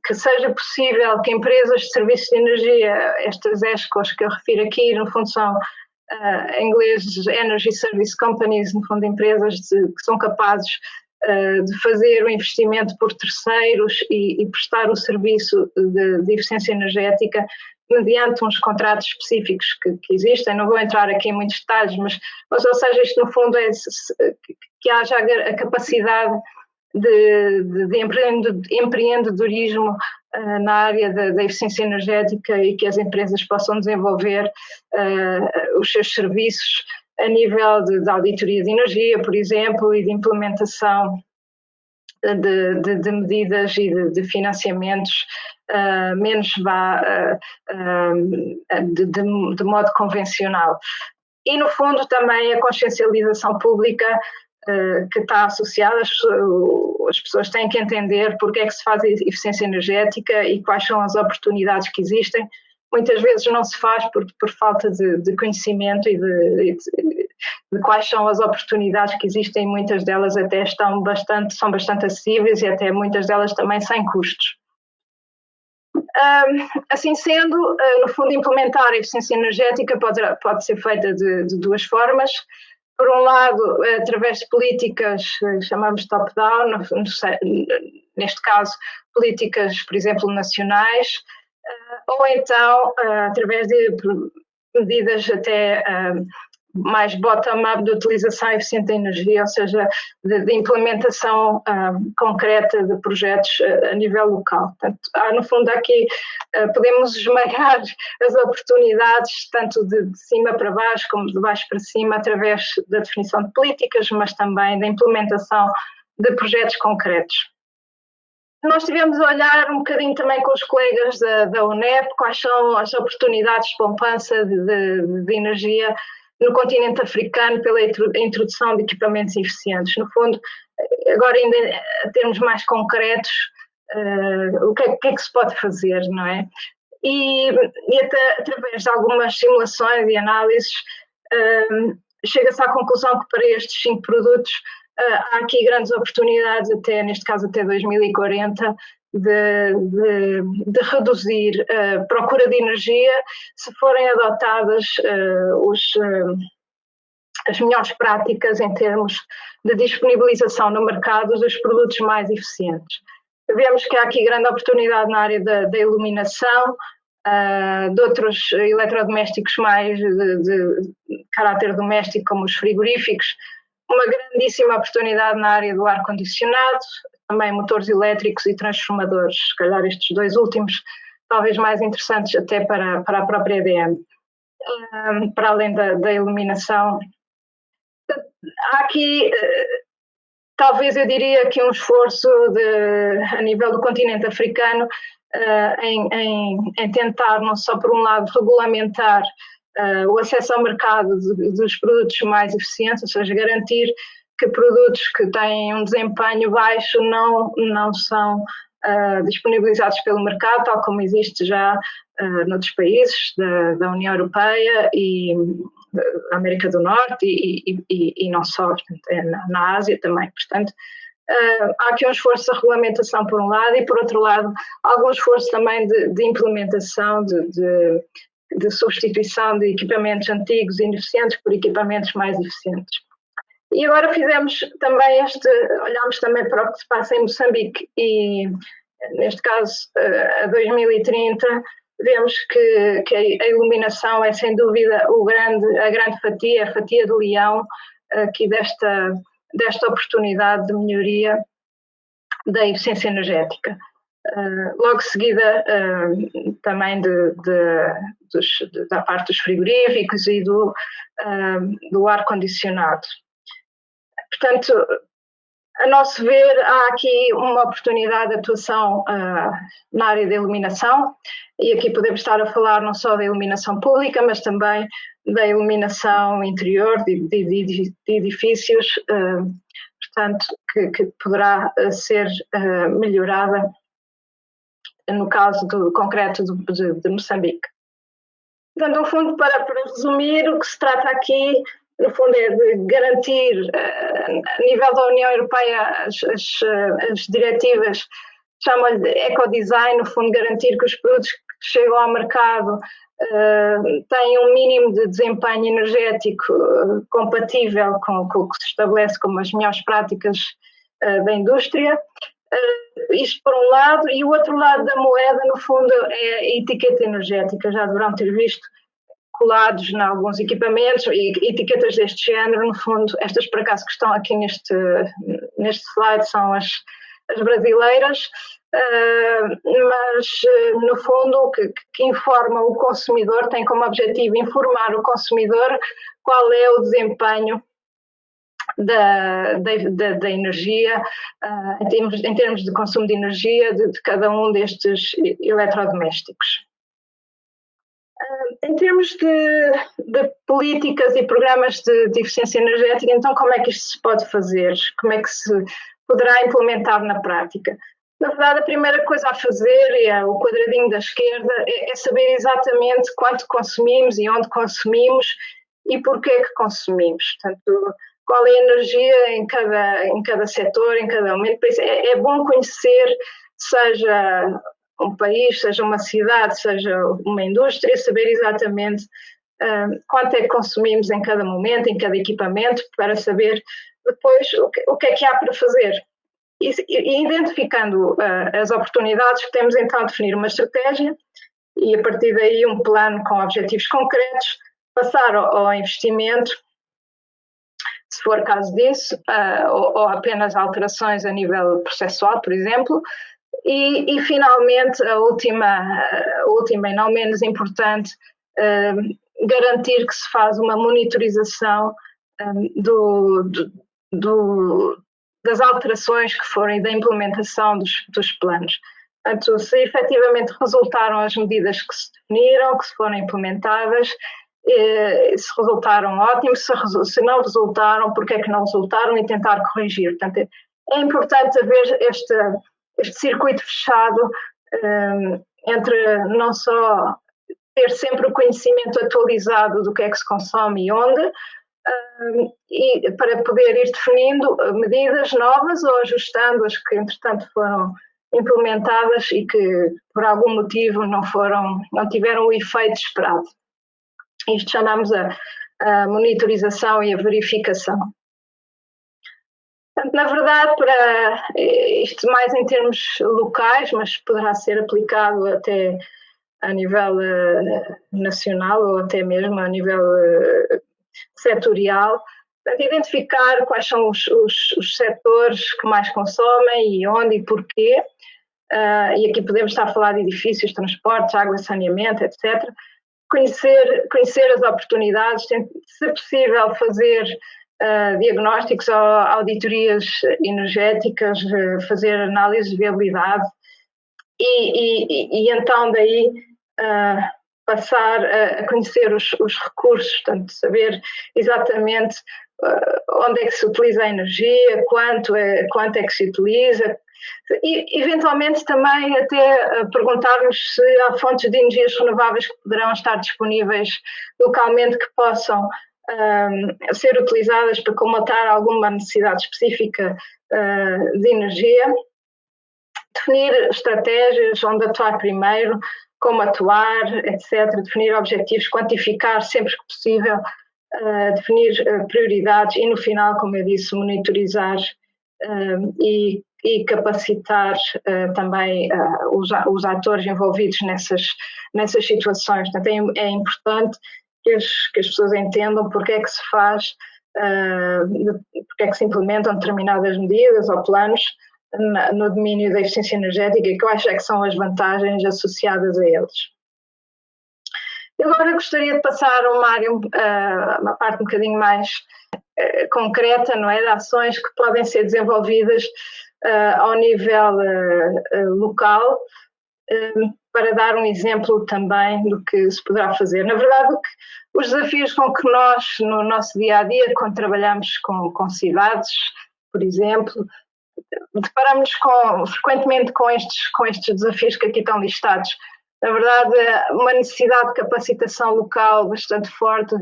que seja possível que empresas de serviços de energia, estas ESCOs que eu refiro aqui, no fundo são em inglês Energy Service Companies, no fundo empresas que são capazes de fazer o investimento por terceiros e prestar o serviço de eficiência energética mediante uns contratos específicos que existem. Não vou entrar aqui em muitos detalhes, mas ou seja, isto no fundo é que haja a capacidade de empreendedorismo na área da eficiência energética e que as empresas possam desenvolver os seus serviços a nível de auditoria de energia, por exemplo, e de implementação de medidas e de financiamentos menos de modo convencional. E, no fundo, também a consciencialização pública que está associada, as pessoas têm que entender porque é que se faz eficiência energética e quais são as oportunidades que existem. Muitas vezes não se faz por falta de conhecimento e de quais são as oportunidades que existem. Muitas delas até são bastante acessíveis e até muitas delas também sem custos. Assim sendo, no fundo, implementar a eficiência energética pode ser feita de duas formas. Por um lado, através de políticas, chamamos top-down, neste caso, políticas, por exemplo, nacionais, ou então, através de medidas até mais bottom-up de utilização eficiente da energia, ou seja, de implementação concreta de projetos a nível local. Portanto, no fundo, aqui podemos esmagar as oportunidades tanto de cima para baixo como de baixo para cima através da definição de políticas, mas também da implementação de projetos concretos. Nós estivemos a olhar um bocadinho também com os colegas da UNEP quais são as oportunidades de poupança de energia no continente africano pela introdução de equipamentos eficientes. No fundo, agora ainda a termos mais concretos, o que é que se pode fazer, não é? E até através de algumas simulações e análises, chega-se à conclusão que para estes 5 produtos há aqui grandes oportunidades, neste caso até 2040, de reduzir a procura de energia se forem adotadas as melhores práticas em termos de disponibilização no mercado dos produtos mais eficientes. Vemos que há aqui grande oportunidade na área da iluminação, de outros eletrodomésticos mais de caráter doméstico, como os frigoríficos, uma grandíssima oportunidade na área do ar-condicionado, também motores elétricos e transformadores, se calhar estes 2 últimos, talvez mais interessantes até para a própria EDM, para além da iluminação. Há aqui, talvez eu diria que um esforço a nível do continente africano em tentar, não só por um lado, regulamentar o acesso ao mercado dos produtos mais eficientes, ou seja, garantir que produtos que têm um desempenho baixo não são disponibilizados pelo mercado, tal como existe já noutros países da União Europeia e da América do Norte e não só, portanto, na Ásia também. Portanto, há aqui um esforço de regulamentação por um lado e, por outro lado, algum esforço também de implementação, de substituição de equipamentos antigos e ineficientes por equipamentos mais eficientes. E agora fizemos também olhamos também para o que se passa em Moçambique e, neste caso, a 2030, vemos que a iluminação é, sem dúvida, a grande fatia, a fatia do leão aqui desta oportunidade de melhoria da eficiência energética. Logo seguida também da parte dos frigoríficos e do ar-condicionado. Portanto, a nosso ver, há aqui uma oportunidade de atuação na área da iluminação, e aqui podemos estar a falar não só da iluminação pública, mas também da iluminação interior de edifícios, portanto, que poderá ser melhorada no caso concreto de Moçambique. Portanto, no fundo, para resumir, o que se trata aqui no fundo é de garantir, a nível da União Europeia, as diretivas chamam-lhe de ecodesign, no fundo garantir que os produtos que chegam ao mercado têm um mínimo de desempenho energético compatível com o que se estabelece como as melhores práticas da indústria. Isto por um lado, e o outro lado da moeda, no fundo, é a etiqueta energética. Já deverão ter visto colados em alguns equipamentos e etiquetas deste género. No fundo, estas por acaso que estão aqui neste slide são as brasileiras, mas no fundo o que informa o consumidor, tem como objetivo informar o consumidor qual é o desempenho da energia, em termos de consumo de energia de cada um destes eletrodomésticos. Em termos de políticas e programas de eficiência energética, então como é que isto se pode fazer? Como é que se poderá implementar na prática? Na verdade, a primeira coisa a fazer, é o quadradinho da esquerda, é saber exatamente quanto consumimos e onde consumimos e porquê que consumimos. Portanto, qual é a energia em cada setor, em cada momento. Por isso é bom conhecer, seja um país, seja uma cidade, seja uma indústria, saber exatamente quanto é que consumimos em cada momento, em cada equipamento, para saber depois o que é que há para fazer. E identificando as oportunidades, podemos então definir uma estratégia e a partir daí um plano com objetivos concretos, passar ao investimento, se for caso disso, ou apenas alterações a nível processual, por exemplo, e finalmente a última e não menos importante, garantir que se faz uma monitorização das alterações que forem da implementação dos planos. Portanto, se efetivamente resultaram as medidas que se definiram, que se foram implementadas, se resultaram, ótimo, se não resultaram, porque é que não resultaram e tentar corrigir. Portanto, é importante haver este circuito fechado entre não só ter sempre o conhecimento atualizado do que é que se consome e onde, e para poder ir definindo medidas novas ou ajustando as que entretanto foram implementadas e que por algum motivo não tiveram o efeito esperado. Isto chamamos a monitorização e a verificação. Portanto, na verdade, para isto mais em termos locais, mas poderá ser aplicado até a nível nacional ou até mesmo a nível setorial, identificar quais são os setores que mais consomem e onde e porquê, e aqui podemos estar a falar de edifícios, transportes, água, saneamento, etc. Conhecer as oportunidades, se possível fazer diagnósticos ou auditorias energéticas, fazer análise de viabilidade e então daí passar a conhecer os recursos, portanto, saber exatamente onde é que se utiliza a energia, quanto é que se utiliza, e eventualmente também até perguntarmos se há fontes de energias renováveis que poderão estar disponíveis localmente que possam ser utilizadas para colmatar alguma necessidade específica de energia, definir estratégias, onde atuar primeiro, como atuar, etc., definir objetivos, quantificar sempre que possível, definir prioridades e no final, como eu disse, monitorizar e capacitar também os atores envolvidos nessas situações. Portanto, é importante que as pessoas entendam porque é que se faz, porque é que se implementam determinadas medidas ou planos no domínio da eficiência energética e quais é que são as vantagens associadas a eles. Eu agora gostaria de passar a uma parte um bocadinho mais concreta, não é, de ações que podem ser desenvolvidas ao nível local, para dar um exemplo também do que se poderá fazer. Na verdade, os desafios com que nós, no nosso dia-a-dia, quando trabalhamos com cidades, por exemplo, deparamos frequentemente com estes desafios que aqui estão listados. na verdade, uma necessidade de capacitação local bastante forte.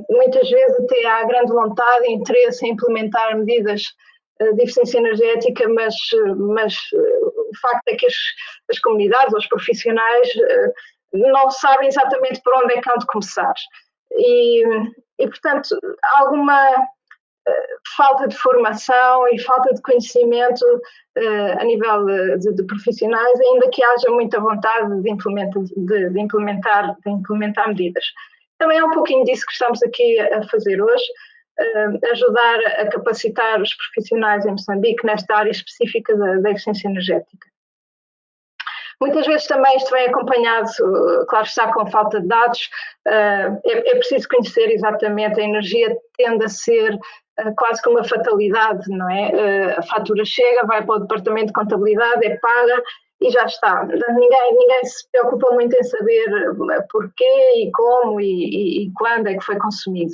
Muitas vezes até há grande vontade e interesse em implementar medidas de eficiência energética, mas o facto é que as comunidades, os profissionais, não sabem exatamente por onde é que hão de começar. E portanto, há alguma falta de formação e falta de conhecimento a nível de profissionais, ainda que haja muita vontade de implementar medidas. Também é um pouquinho disso que estamos aqui a fazer hoje, ajudar a capacitar os profissionais em Moçambique nesta área específica da eficiência energética. Muitas vezes também isto vem acompanhado, claro está, com falta de dados. É preciso conhecer exatamente, a energia tende a ser quase que uma fatalidade, não é? A fatura chega, vai para o departamento de contabilidade, é paga e já está. Ninguém se preocupa muito em saber porquê e como e quando é que foi consumido.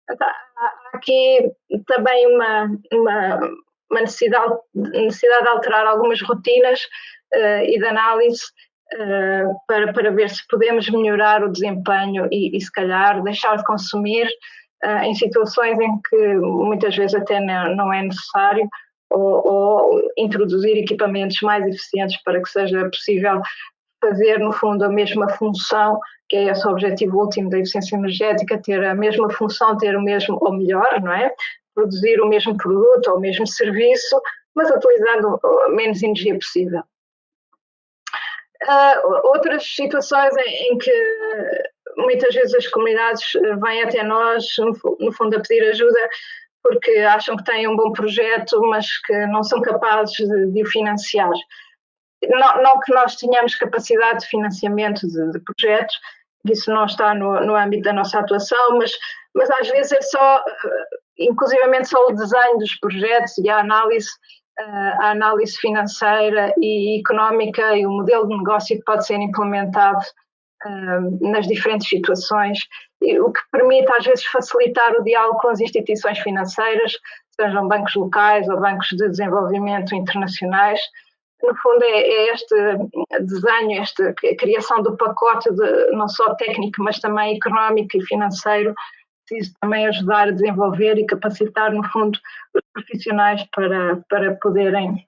Então, há aqui também uma necessidade de alterar algumas rotinas e de análise para ver se podemos melhorar o desempenho e se calhar deixar de consumir em situações em que muitas vezes até não é necessário, ou introduzir equipamentos mais eficientes para que seja possível fazer, no fundo, a mesma função, que é esse o objetivo último da eficiência energética, ter a mesma função, ter o mesmo, ou melhor, não é? Produzir o mesmo produto ou o mesmo serviço, mas utilizando menos energia possível. Outras situações em que muitas vezes as comunidades vêm até nós, no fundo, a pedir ajuda porque acham que têm um bom projeto, mas que não são capazes de o financiar. Não que nós tenhamos capacidade de financiamento de projetos, isso não está no âmbito da nossa atuação, mas às vezes é só, inclusivamente só o desenho dos projetos e a análise financeira e económica e o modelo de negócio que pode ser implementado nas diferentes situações, o que permite às vezes facilitar o diálogo com as instituições financeiras, sejam bancos locais ou bancos de desenvolvimento internacionais. No fundo é este desenho, esta criação do pacote não só técnico, mas também económico e financeiro, preciso também ajudar a desenvolver e capacitar, no fundo, os profissionais para poderem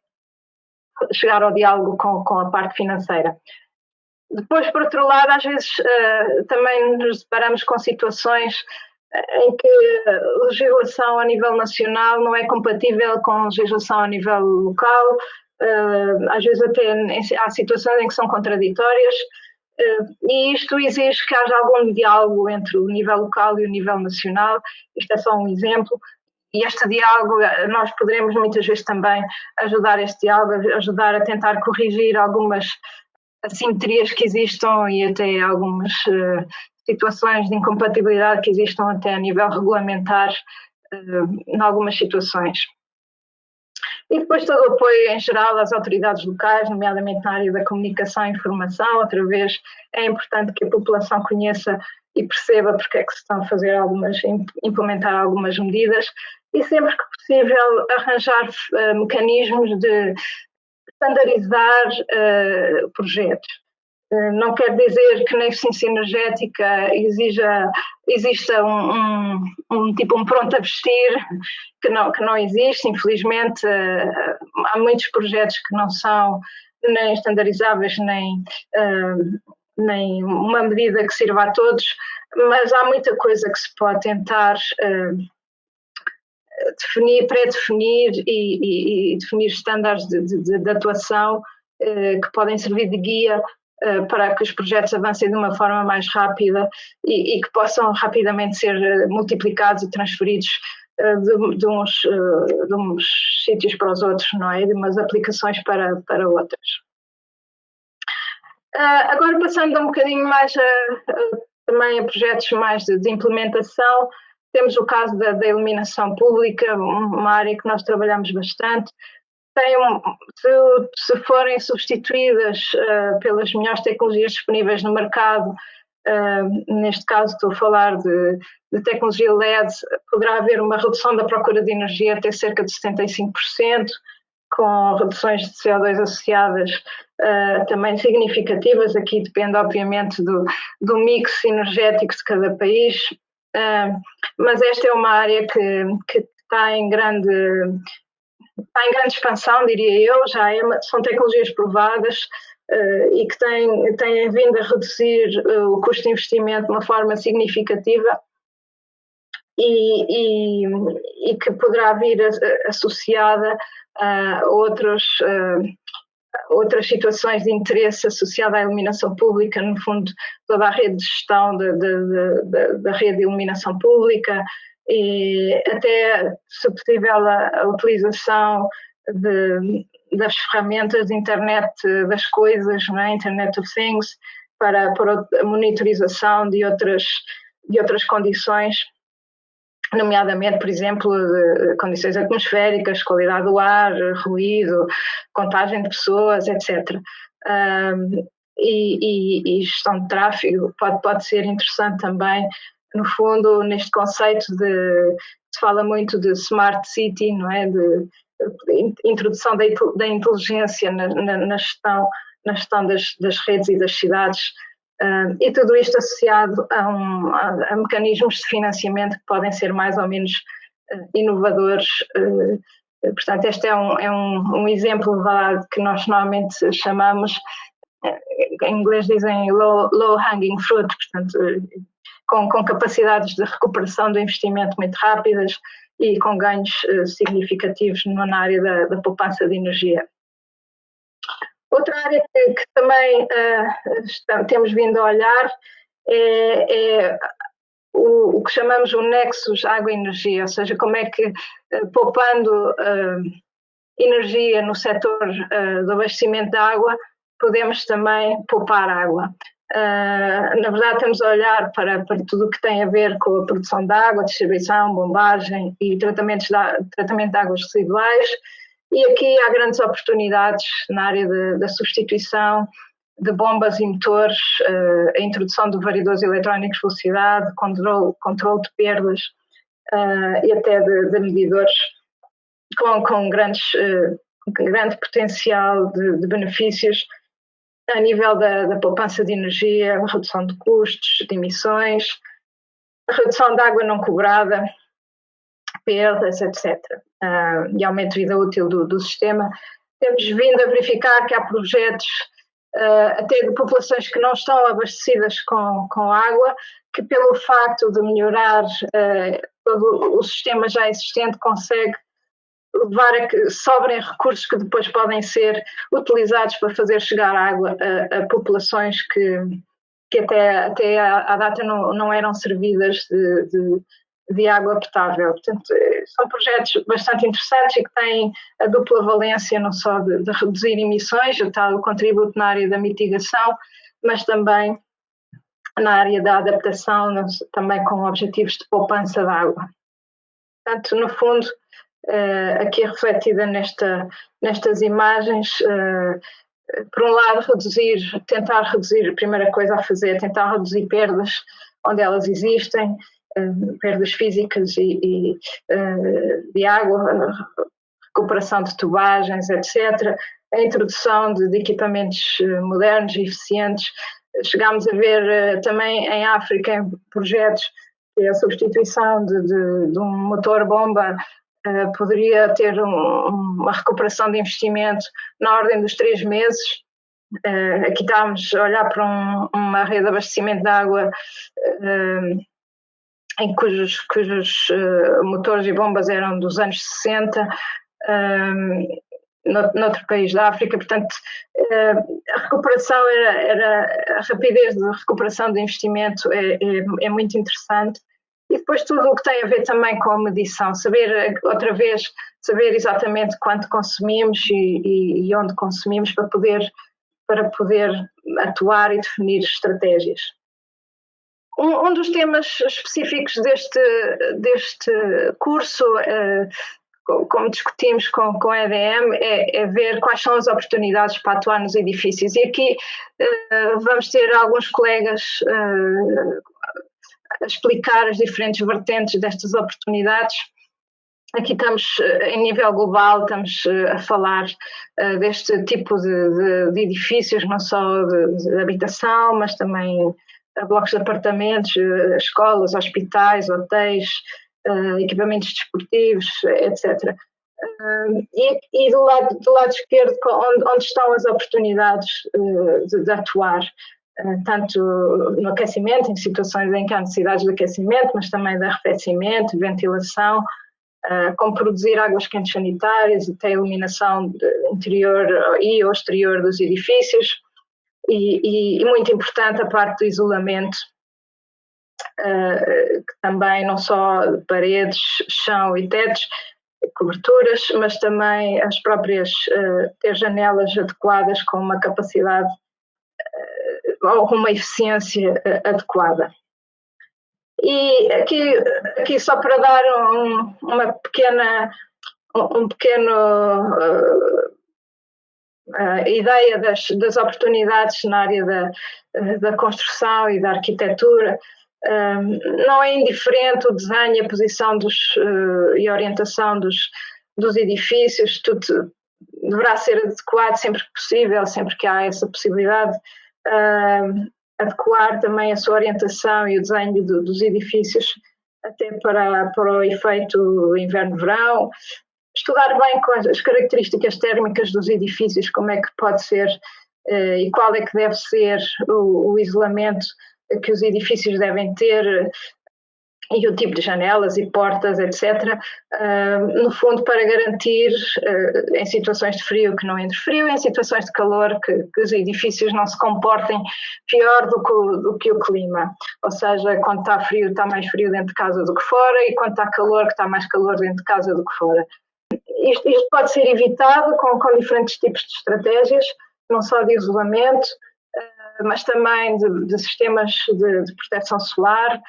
chegar ao diálogo com a parte financeira. Depois, por outro lado, às vezes também nos deparamos com situações em que a legislação a nível nacional não é compatível com a legislação a nível local, às vezes até há situações em que são contraditórias, e isto exige que haja algum diálogo entre o nível local e o nível nacional. Isto é só um exemplo. E este diálogo, nós poderemos muitas vezes também ajudar este diálogo, ajudar a tentar corrigir algumas assimetrias que existam e até algumas situações de incompatibilidade que existam até a nível regulamentar em algumas situações. E depois todo o apoio em geral às autoridades locais, nomeadamente na área da comunicação e informação. Outra vez, é importante que a população conheça e perceba porque é que se estão a fazer implementar algumas medidas e sempre que possível arranjar mecanismos de estandarizar projetos. Não quer dizer que na eficiência energética exista um pronto a vestir, que não existe. Infelizmente, há muitos projetos que não são nem estandarizáveis, nem uma medida que sirva a todos, mas há muita coisa que se pode tentar pré-definir e definir estándares de atuação que podem servir de guia para que os projetos avancem de uma forma mais rápida e que possam rapidamente ser multiplicados e transferidos de uns sítios para os outros, não é? De umas aplicações para outras. Agora passando um bocadinho mais também a projetos mais de implementação, temos o caso da iluminação pública, uma área que nós trabalhamos bastante. Se forem substituídas pelas melhores tecnologias disponíveis no mercado, neste caso estou a falar de tecnologia LED, poderá haver uma redução da procura de energia até cerca de 75%, com reduções de CO2 associadas também significativas. Aqui depende, obviamente, do mix energético de cada país, mas esta é uma área que está em grande expansão, diria eu. São tecnologias provadas e que têm vindo a reduzir o custo de investimento de uma forma significativa e que poderá vir associada a outras situações de interesse associada à iluminação pública, no fundo, toda a rede de gestão da rede de iluminação pública e até, se possível, a utilização das ferramentas de internet das coisas, não é? Internet of Things, para a monitorização de outras condições, nomeadamente, por exemplo, condições atmosféricas, qualidade do ar, ruído, contagem de pessoas, etc. E gestão de tráfego pode ser interessante também, no fundo, neste conceito se fala muito de smart city, não é? De introdução da inteligência na gestão das redes e das cidades. E tudo isto associado a mecanismos de financiamento que podem ser mais ou menos inovadores. Portanto, este é um exemplo que nós normalmente chamamos, em inglês dizem low hanging fruit, portanto, com capacidades de recuperação do investimento muito rápidas e com ganhos significativos na área da poupança de energia. Outra área que também temos vindo a olhar é o que chamamos o nexus água-energia, ou seja, como é que, poupando energia no setor do abastecimento de água, podemos também poupar água. Na verdade, estamos a olhar para tudo o que tem a ver com a produção de água, distribuição, bombagem e tratamento de águas residuais. E aqui há grandes oportunidades na área da substituição de bombas e motores, a introdução de variadores eletrónicos de velocidade, controle de perdas e até de medidores com grande potencial de benefícios a nível da poupança de energia, redução de custos, de emissões, redução de água não cobrada, perdas, etc. E aumento de vida útil do sistema. Temos vindo a verificar que há projetos até de populações que não estão abastecidas com água, que pelo facto de melhorar todo o sistema já existente consegue levar a que sobrem recursos que depois podem ser utilizados para fazer chegar água a populações que até à data não eram servidas de água potável. Portanto, são projetos bastante interessantes e que têm a dupla valência não só de reduzir emissões, o tal contributo na área da mitigação, mas também na área da adaptação, também com objetivos de poupança de água. Portanto, no fundo, aqui refletida nestas imagens, por um lado, tentar reduzir, a primeira coisa a fazer é tentar reduzir perdas onde elas existem, perdas físicas e de água, recuperação de tubagens, etc. A introdução de equipamentos modernos e eficientes. Chegámos a ver também em África em projetos que a substituição de um motor-bomba poderia ter uma recuperação de investimento na ordem dos 3 meses. Aqui estamos a olhar para uma rede de abastecimento de água em cujos motores e bombas eram dos anos 60, noutro país da África. Portanto, a recuperação a rapidez de recuperação de investimento é muito interessante. E depois tudo o que tem a ver também com a medição, saber exatamente quanto consumimos e onde consumimos para poder atuar e definir estratégias. Um dos temas específicos deste curso, como discutimos com a EDM, é ver quais são as oportunidades para atuar nos edifícios. E aqui vamos ter alguns colegas a explicar as diferentes vertentes destas oportunidades. aqui estamos, em nível global, estamos a falar deste tipo de edifícios, não só de habitação, mas também blocos de apartamentos, escolas, hospitais, hotéis, equipamentos desportivos, etc. E do lado esquerdo, onde estão as oportunidades de atuar, tanto no aquecimento, em situações em que há necessidades de aquecimento, mas também de arrefecimento, ventilação, como produzir águas quentes sanitárias, até a iluminação interior e ou exterior dos edifícios, e muito importante a parte do isolamento, que também não só paredes, chão e tetos, coberturas, mas também as próprias ter janelas adequadas com uma capacidade ou uma eficiência adequada. E aqui só para dar um pequeno ideia das oportunidades na área da construção e da arquitetura. Não é indiferente o desenho e a posição e a orientação dos edifícios, tudo deverá ser adequado sempre que possível, sempre que há essa possibilidade, adequar também a sua orientação e o desenho dos edifícios até para o efeito inverno-verão, estudar bem com as características térmicas dos edifícios, como é que pode ser e qual é que deve ser o isolamento que os edifícios devem ter e o tipo de janelas e portas, etc. No fundo, para garantir, em situações de frio, que não entre frio, em situações de calor, que os edifícios não se comportem pior do que o clima. Ou seja, quando está frio, está mais frio dentro de casa do que fora, e quando está calor, que está mais calor dentro de casa do que fora. Isto pode ser evitado com diferentes tipos de estratégias, não só de isolamento, mas também de sistemas de proteção solar,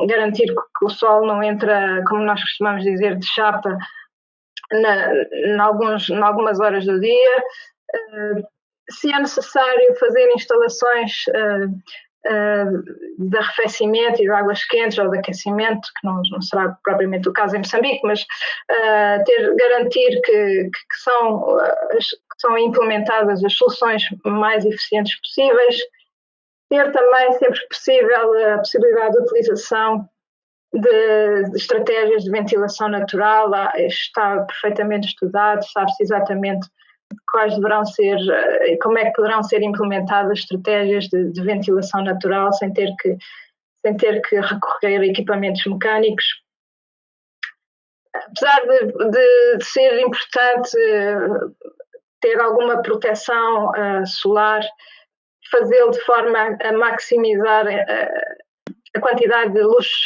garantir que o sol não entra, como nós costumamos dizer, de chapa em algumas horas do dia. Se é necessário fazer instalações de arrefecimento e de águas quentes ou de aquecimento, que não será propriamente o caso em Moçambique, mas garantir que são implementadas as soluções mais eficientes possíveis, ter também, sempre que possível, a possibilidade de utilização de estratégias de ventilação natural. Está perfeitamente estudado, sabe-se exatamente quais deverão ser, como é que poderão ser implementadas estratégias de ventilação natural sem ter que recorrer a equipamentos mecânicos. Apesar de ser importante ter alguma proteção solar, fazê-lo de forma a maximizar a quantidade de luz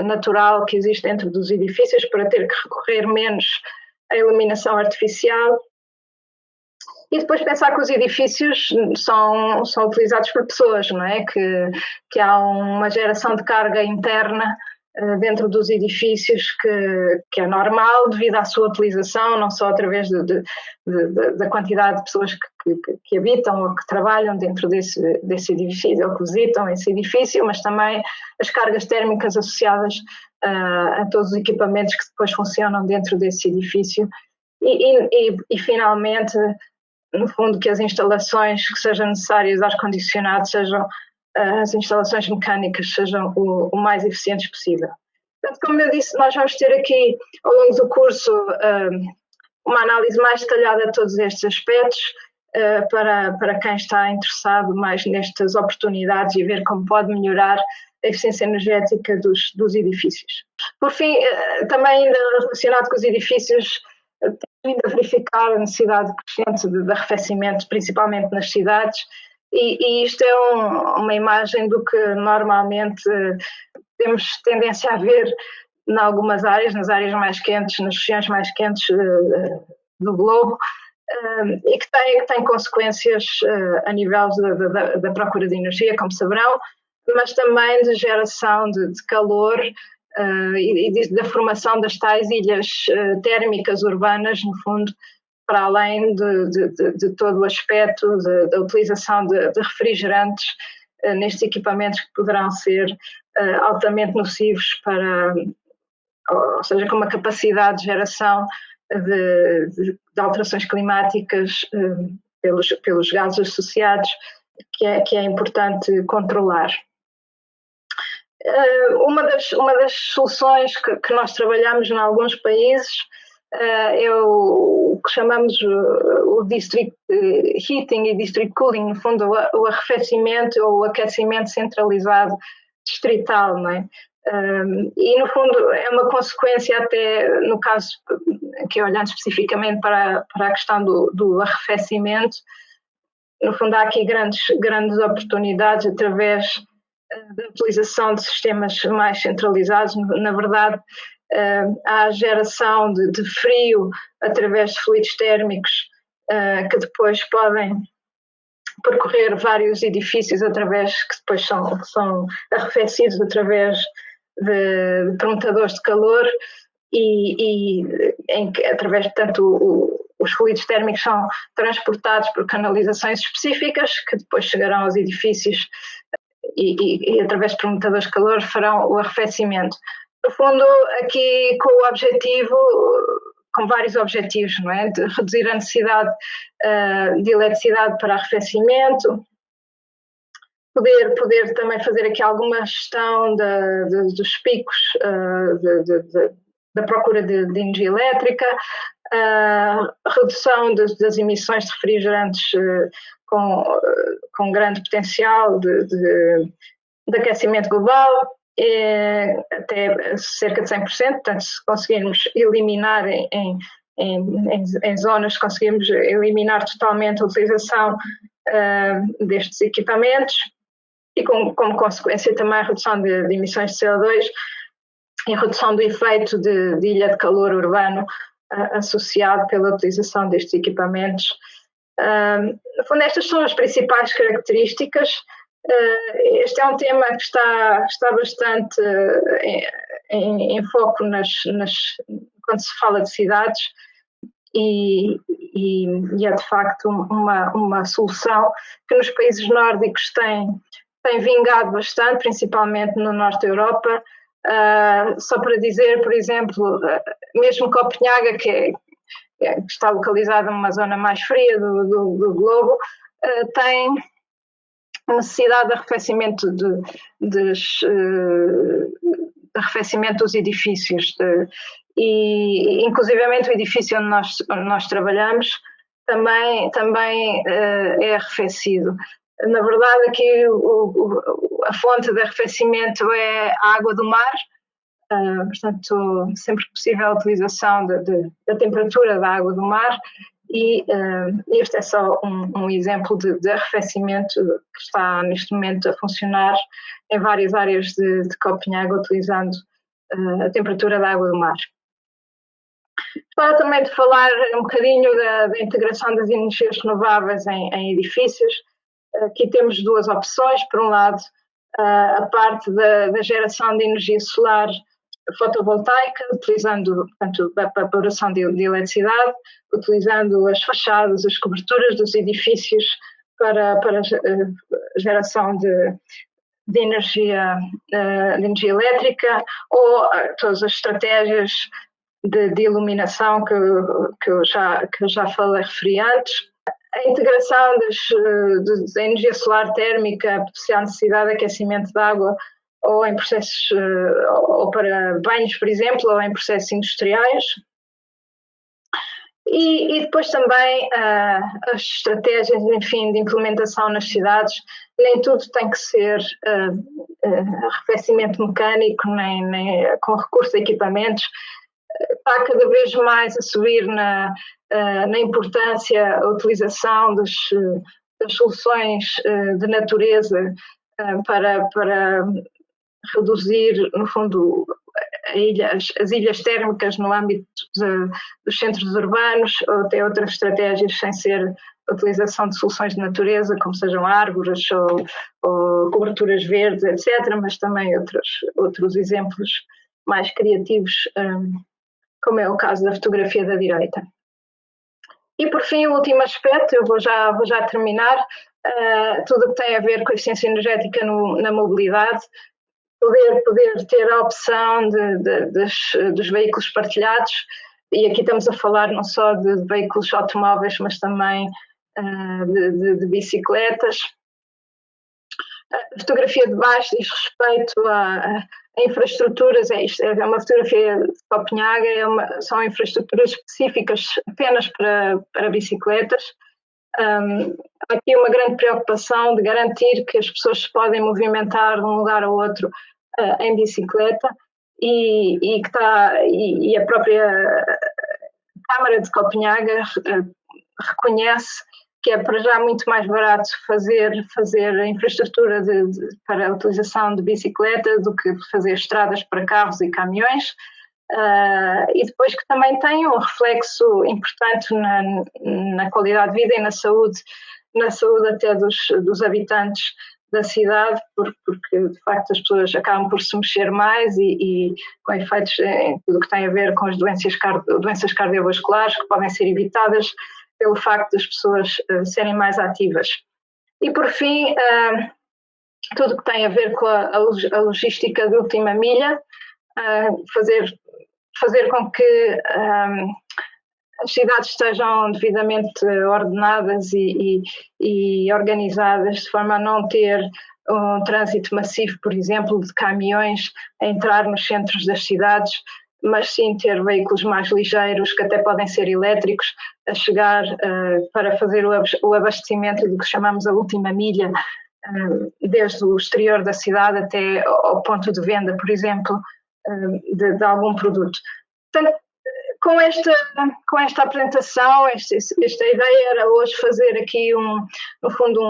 natural que existe dentro dos edifícios, para ter que recorrer menos à iluminação artificial. E depois pensar que os edifícios são utilizados por pessoas, não é? Que há uma geração de carga interna dentro dos edifícios que é normal devido à sua utilização, não só através da quantidade de pessoas que habitam ou que trabalham dentro desse edifício, ou que visitam esse edifício, mas também as cargas térmicas associadas a todos os equipamentos que depois funcionam dentro desse edifício. E finalmente, no fundo, que as instalações que sejam necessárias, ar-condicionado, sejam as instalações mecânicas sejam o mais eficientes possível. Portanto, como eu disse, nós vamos ter aqui, ao longo do curso, uma análise mais detalhada de todos estes aspectos, para quem está interessado mais nestas oportunidades e ver como pode melhorar a eficiência energética dos edifícios. Por fim, também ainda relacionado com os edifícios, temos vindo a verificar a necessidade crescente de arrefecimento, principalmente nas cidades, e isto é uma imagem do que normalmente temos tendência a ver em algumas áreas, nas áreas mais quentes, nas regiões mais quentes do globo, e que tem consequências a nível da procura de energia, como saberão, mas também de geração de calor e da formação das tais ilhas térmicas urbanas, no fundo, para além de todo o aspecto da utilização de refrigerantes nestes equipamentos, que poderão ser altamente nocivos ou seja, com uma capacidade de geração de alterações climáticas pelos gases associados, que é importante controlar. Uma das soluções que nós trabalhamos em alguns países é o que chamamos o district heating e district cooling, no fundo o arrefecimento ou o aquecimento centralizado distrital, não é? E no fundo é uma consequência, até no caso que olhando especificamente para a questão do arrefecimento, no fundo há aqui grandes oportunidades através da utilização de sistemas mais centralizados. Na verdade, há a geração de frio através de fluidos térmicos que depois podem percorrer vários edifícios que depois são arrefecidos através de permutadores de calor e através, portanto, os fluidos térmicos são transportados por canalizações específicas que depois chegarão aos edifícios e através de permutadores de calor farão o arrefecimento. No fundo, aqui com vários objetivos, não é? De reduzir a necessidade de eletricidade para arrefecimento, poder também fazer aqui alguma gestão dos picos da procura de energia elétrica, redução das emissões de refrigerantes com grande potencial de aquecimento global, até cerca de 100%, portanto, se conseguirmos eliminar em zonas, conseguimos eliminar totalmente a utilização destes equipamentos e como consequência também a redução de emissões de CO2 e a redução do efeito de ilha de calor urbano associado pela utilização destes equipamentos. No fundo, estas são as principais características. Este é um tema que está bastante em foco quando se fala de cidades e é de facto uma solução que nos países nórdicos tem vingado bastante, principalmente no norte da Europa. Só para dizer, por exemplo, mesmo Copenhaga, que está localizada numa zona mais fria do globo, tem necessidade de arrefecimento arrefecimento dos edifícios e inclusivamente o edifício onde nós trabalhamos também é arrefecido. Na verdade, aqui a fonte de arrefecimento é a água do mar, portanto, sempre que possível a utilização da temperatura da água do mar, e este é só um exemplo de arrefecimento que está neste momento a funcionar em várias áreas de Copenhague, utilizando a temperatura da água do mar. Gostava também de falar um bocadinho da integração das energias renováveis em edifícios. Aqui temos duas opções. Por um lado, a parte da geração de energia solar fotovoltaica, utilizando, portanto, a produção de eletricidade, utilizando as fachadas, as coberturas dos edifícios para a geração de energia elétrica, ou todas as estratégias de iluminação que eu já falei, referi antes. A integração da energia solar térmica, se há necessidade de aquecimento de água, ou em processos, ou para banhos, por exemplo, ou em processos industriais. E depois também as estratégias, enfim, de implementação nas cidades. Nem tudo tem que ser arrefecimento mecânico, nem com recurso a equipamentos. Está cada vez mais a subir na importância a utilização das soluções de natureza para reduzir, no fundo, as ilhas térmicas no âmbito dos centros urbanos, ou até outras estratégias sem ser a utilização de soluções de natureza, como sejam árvores ou coberturas verdes, etc., mas também outros exemplos mais criativos, como é o caso da fotografia da direita. E por fim, o último aspecto, eu vou já terminar, tudo o que tem a ver com a eficiência energética na mobilidade. poder ter a opção dos veículos partilhados, e aqui estamos a falar não só de veículos automóveis, mas também de bicicletas. A fotografia de baixo diz respeito a infraestruturas, é uma fotografia de Copenhaga, são infraestruturas específicas apenas para bicicletas. Há aqui uma grande preocupação de garantir que as pessoas se podem movimentar de um lugar ao outro em bicicleta, e a própria Câmara de Copenhaga reconhece que é para já muito mais barato fazer a infraestrutura para a utilização de bicicleta do que fazer estradas para carros e caminhões, e depois que também tem um reflexo importante na qualidade de vida e na saúde até dos habitantes da cidade, porque de facto as pessoas acabam por se mexer mais e com efeitos em tudo o que tem a ver com as doenças cardiovasculares, que podem ser evitadas pelo facto das pessoas serem mais ativas. E por fim, tudo o que tem a ver com a logística de última milha, fazer com que as cidades estejam devidamente ordenadas e organizadas, de forma a não ter um trânsito massivo, por exemplo, de caminhões a entrar nos centros das cidades, mas sim ter veículos mais ligeiros, que até podem ser elétricos, a chegar para fazer o abastecimento do que chamamos a última milha, desde o exterior da cidade até ao ponto de venda, por exemplo, de algum produto. Portanto, com esta apresentação, esta ideia era hoje fazer aqui, no fundo,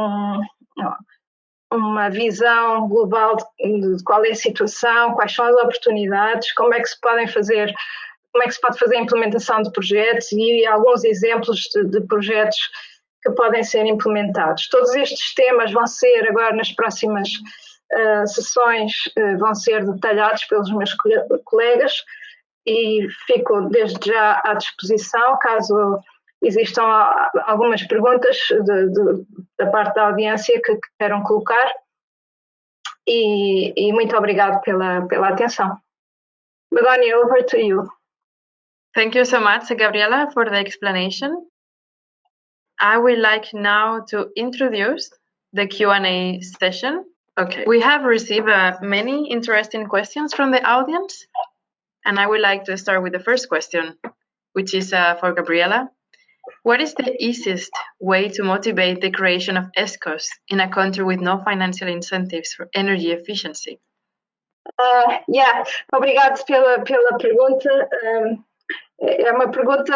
uma visão global de qual é a situação, quais são as oportunidades, como é que se pode fazer a implementação de projetos e alguns exemplos de projetos que podem ser implementados. Todos estes temas vão ser agora nas próximas sessões, vão ser detalhados pelos meus colegas, e fico desde já à disposição caso existam algumas perguntas da parte da audiência que queiram colocar, e muito obrigado pela atenção. Begonia, over to you.
Thank you so much, Gabriela, for the explanation. I would like now to introduce the Q&A session. Okay, we have received many interesting questions from the audience, and I would like to start with the first question, which is for Gabriela. What is the easiest way to motivate the creation of ESCOs in a country with no financial incentives for energy efficiency?
Obrigado pela pergunta. É uma pergunta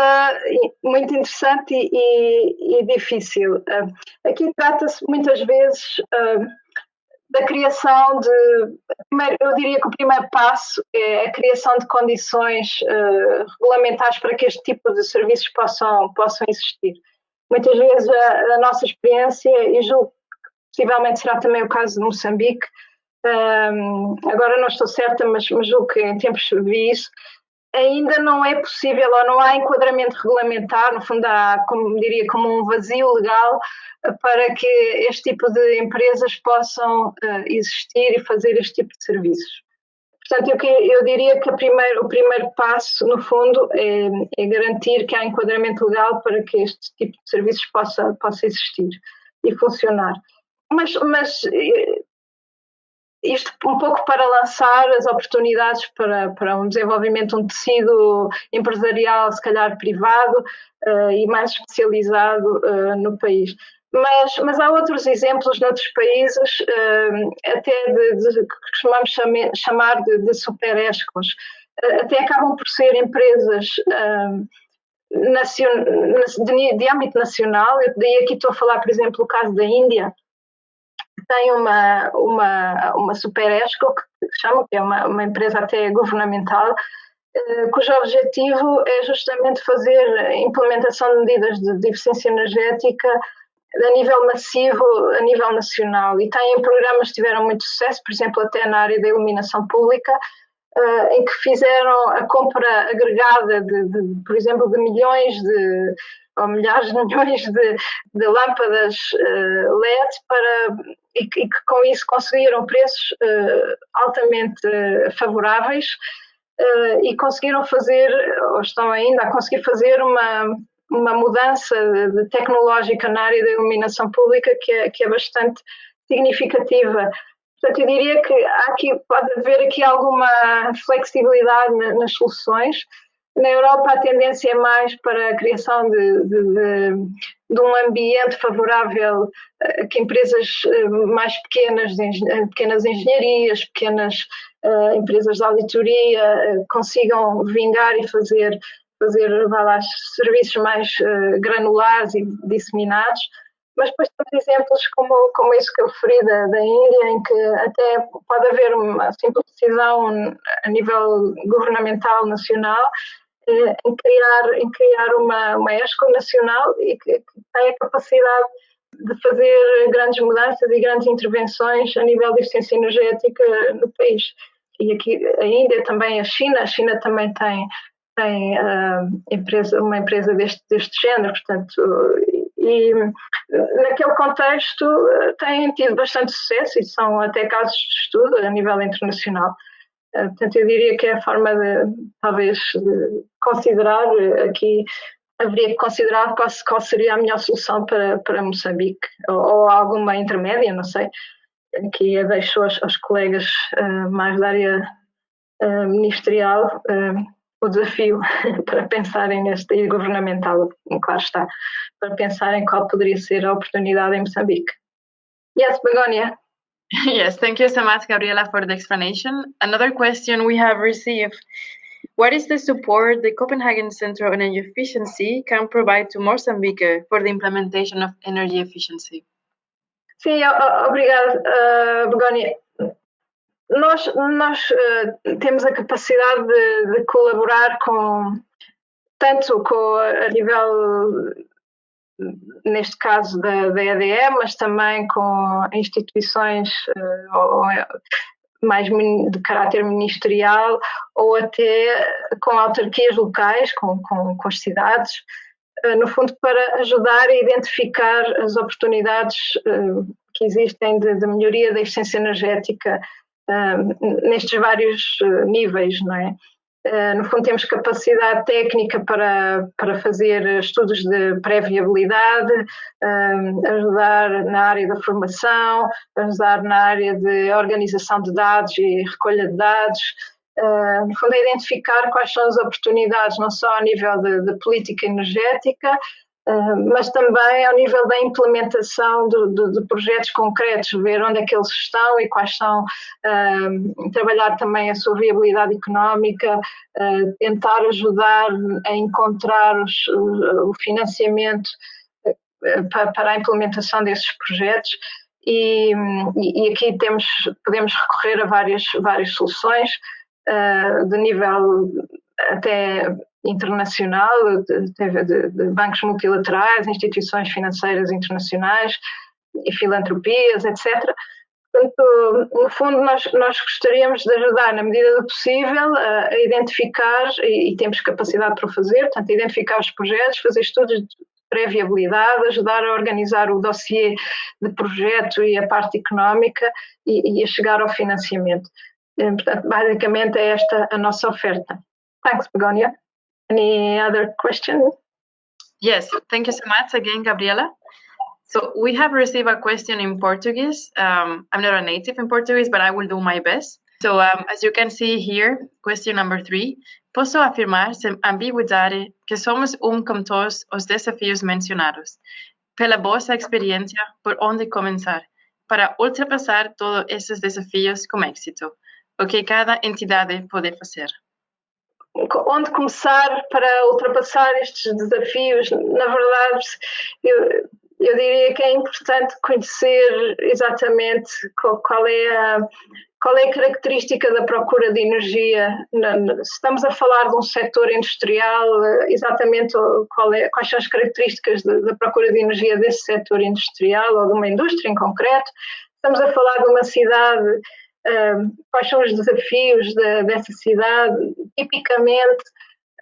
muito interessante e difícil. Aqui trata-se muitas vezes da criação eu diria que o primeiro passo é a criação de condições regulamentares para que este tipo de serviços possam existir. Muitas vezes a nossa experiência, e julgo que possivelmente será também o caso de Moçambique, agora não estou certa, mas julgo que em tempos vi isso, ainda não é possível ou não há enquadramento regulamentar, no fundo há, como um vazio legal para que este tipo de empresas possam existir e fazer este tipo de serviços. Portanto, eu diria que o primeiro passo, no fundo, é garantir que há enquadramento legal para que este tipo de serviços possa existir e funcionar. Mas isto um pouco para lançar as oportunidades para um desenvolvimento de um tecido empresarial, se calhar privado, e mais especializado no país. Mas há outros exemplos noutros países, até que costumamos chamar de super-ESCOs. Até acabam por ser empresas de âmbito nacional. Daí aqui estou a falar, por exemplo, o caso da Índia, tem uma super-ESCO que é uma empresa até governamental, cujo objetivo é justamente fazer implementação de medidas de eficiência energética a nível massivo, a nível nacional, e têm programas que tiveram muito sucesso, por exemplo, até na área da iluminação pública, em que fizeram a compra agregada por exemplo, de milhões ou milhares de milhões de lâmpadas LED e que com isso conseguiram preços altamente favoráveis e conseguiram fazer, ou estão ainda a conseguir fazer uma mudança tecnológica na área da iluminação pública que é bastante significativa. Portanto, eu diria que pode haver aqui alguma flexibilidade nas soluções. Na Europa, a tendência é mais para a criação de um ambiente favorável a que empresas mais pequenas engenharias, pequenas empresas de auditoria consigam vingar e fazer serviços mais granulares e disseminados. Mas depois temos exemplos como esse que eu referi da Índia, em que até pode haver uma simples decisão a nível governamental nacional em criar uma ESCO nacional e que tem a capacidade de fazer grandes mudanças e grandes intervenções a nível de eficiência energética no país. E aqui a Índia, também a China também tem uma empresa deste género, portanto, e naquele contexto têm tido bastante sucesso e são até casos de estudo a nível internacional. Portanto, eu diria que é a forma talvez, de considerar aqui, haveria que considerar qual seria a melhor solução para Moçambique, ou alguma intermédia, não sei. Aqui eu deixo aos colegas mais da área ministerial o desafio para pensarem e governamental, claro está, para pensarem qual poderia ser a oportunidade em Moçambique. Yes, Begonia.
Yes, thank you so much, Gabriela, for the explanation. Another question we have received: what is the support the Copenhagen Center on Energy Efficiency can provide to Mozambique for the implementation of energy efficiency?
Sim, obrigada, Begonia. Nós temos a capacidade de colaborar tanto a nível, neste caso, da EDE, mas também com instituições mais de caráter ministerial ou até com autarquias locais, com as cidades, no fundo para ajudar a identificar as oportunidades que existem de melhoria da eficiência energética nestes vários níveis, não é? No fundo, temos capacidade técnica para fazer estudos de pré-viabilidade, ajudar na área da formação, ajudar na área de organização de dados e recolha de dados. No fundo, é identificar quais são as oportunidades, não só a nível de política energética, mas também ao nível da implementação de projetos concretos, ver onde é que eles estão e quais são, trabalhar também a sua viabilidade económica, tentar ajudar a encontrar o financiamento para a implementação desses projetos e aqui podemos recorrer a várias soluções de nível até internacional, de bancos multilaterais, instituições financeiras internacionais e filantropias, etc. Portanto, no fundo, nós gostaríamos de ajudar, na medida do possível, a identificar, e temos capacidade para o fazer, portanto, identificar os projetos, fazer estudos de pré-viabilidade, ajudar a organizar o dossiê de projeto e a parte económica e a chegar ao financiamento. Portanto, basicamente é esta a nossa oferta. Thanks, Begonia. Any other question?
Yes, thank you so much again, Gabriela. So we have received a question in Portuguese. I'm not a native in Portuguese, but I will do my best. So as you can see here, question number 3. Posso afirmar sem ambiguidade que somos com todos os desafios mencionados. Pela vossa experiência, por onde começar? Para ultrapassar todos esses desafios com êxito. O que cada entidade pode fazer?
Onde começar para ultrapassar estes desafios? Na verdade, eu diria que é importante conhecer exatamente qual é a característica da procura de energia. Se estamos a falar de um setor industrial, exatamente quais são as características da procura de energia desse setor industrial ou de uma indústria em concreto. Estamos a falar de uma cidade, quais são os desafios dessa cidade. Tipicamente,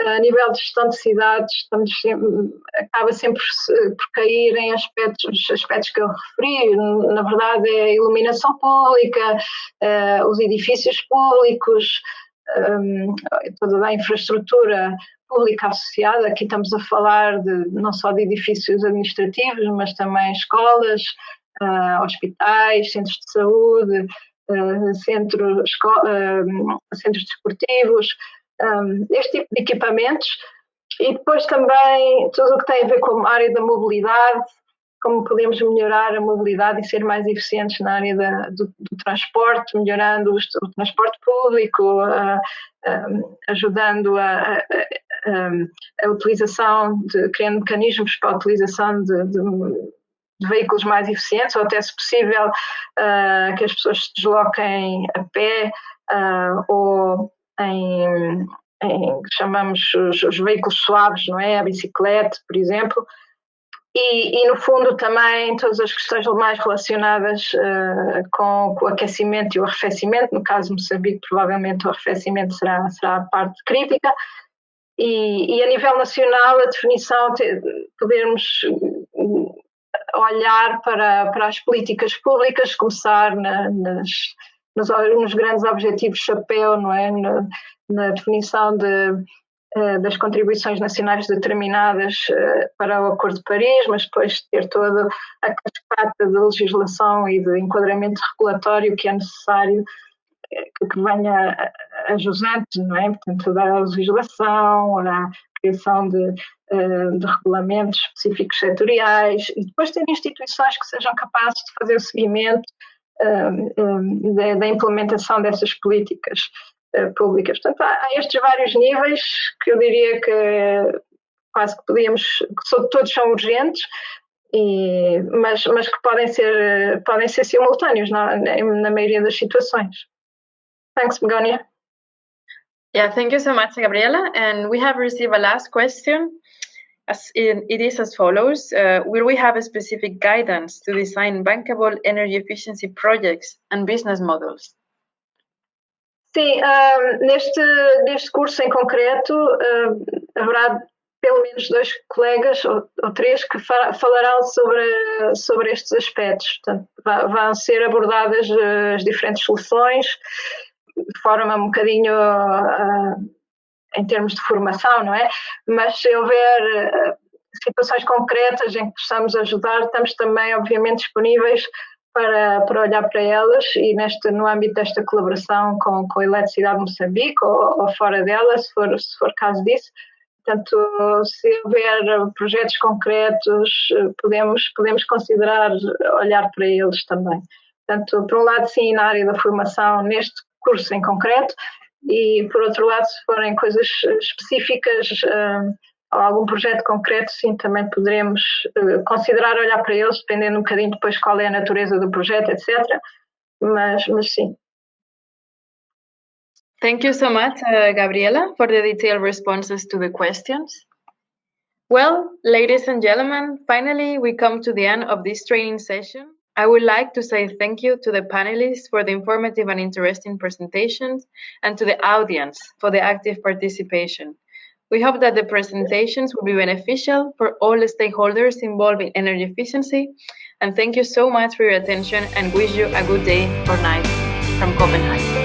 a nível de gestão de cidades, acaba sempre por cair em aspectos que eu referi. Na verdade, é a iluminação pública, os edifícios públicos, toda a infraestrutura pública associada. Aqui estamos a falar não só de edifícios administrativos, mas também escolas, hospitais, centros de saúde, centros desportivos, este tipo de equipamentos. E depois também tudo o que tem a ver com a área da mobilidade, como podemos melhorar a mobilidade e ser mais eficientes na área do transporte, melhorando o transporte público, ajudando a utilização, criando mecanismos para a utilização de veículos mais eficientes, ou até, se possível, que as pessoas se desloquem a pé ou em chamamos os veículos suaves, não é? A bicicleta, por exemplo. E no fundo também todas as questões mais relacionadas com o aquecimento e o arrefecimento. No caso de Moçambique, provavelmente o arrefecimento será a parte crítica. E a nível nacional, a definição, podermos olhar para as políticas públicas, começar nos grandes objetivos chapéu, não é? Na definição das contribuições nacionais determinadas para o Acordo de Paris, mas depois ter toda a cascata de legislação e de enquadramento regulatório que é necessário que venha a jusante, não é? Portanto, da legislação, a criação de regulamentos específicos setoriais, e depois ter instituições que sejam capazes de fazer o seguimento da implementação dessas políticas públicas. Portanto, há estes vários níveis que eu diria que quase que todos são urgentes, mas que podem ser simultâneos na maioria das situações. Thanks, Begonia.
Yeah, thank you so much, Gabriela. And we have received a last question. It is as follows. Will we have a specific guidance to design bankable energy efficiency projects and business models?
Sim, neste curso em concreto haverá pelo menos 2 colegas ou 3 que falarão sobre estes aspectos. Portanto, vão ser abordadas as diferentes soluções de forma um bocadinho em termos de formação, não é? Mas se houver situações concretas em que possamos ajudar, estamos também, obviamente, disponíveis para olhar para elas, e no âmbito desta colaboração com a Eletricidade de Moçambique ou fora dela, se for caso disso. Portanto, se houver projetos concretos, podemos considerar olhar para eles também. Portanto, por um lado, sim, na área da formação, neste curso em concreto, e por outro lado, se forem coisas específicas ou algum projeto concreto, sim, também poderemos considerar olhar para eles, dependendo um bocadinho depois qual é a natureza do projeto, etc. Mas sim.
Thank you so much, Gabriela, for the detailed responses to the questions. Well, ladies and gentlemen, finally we come to the end of this training session. I would like to say thank you to the panelists for the informative and interesting presentations, and to the audience for the active participation. We hope that the presentations will be beneficial for all the stakeholders involved in energy efficiency, and thank you so much for your attention, and wish you a good day or night from Copenhagen.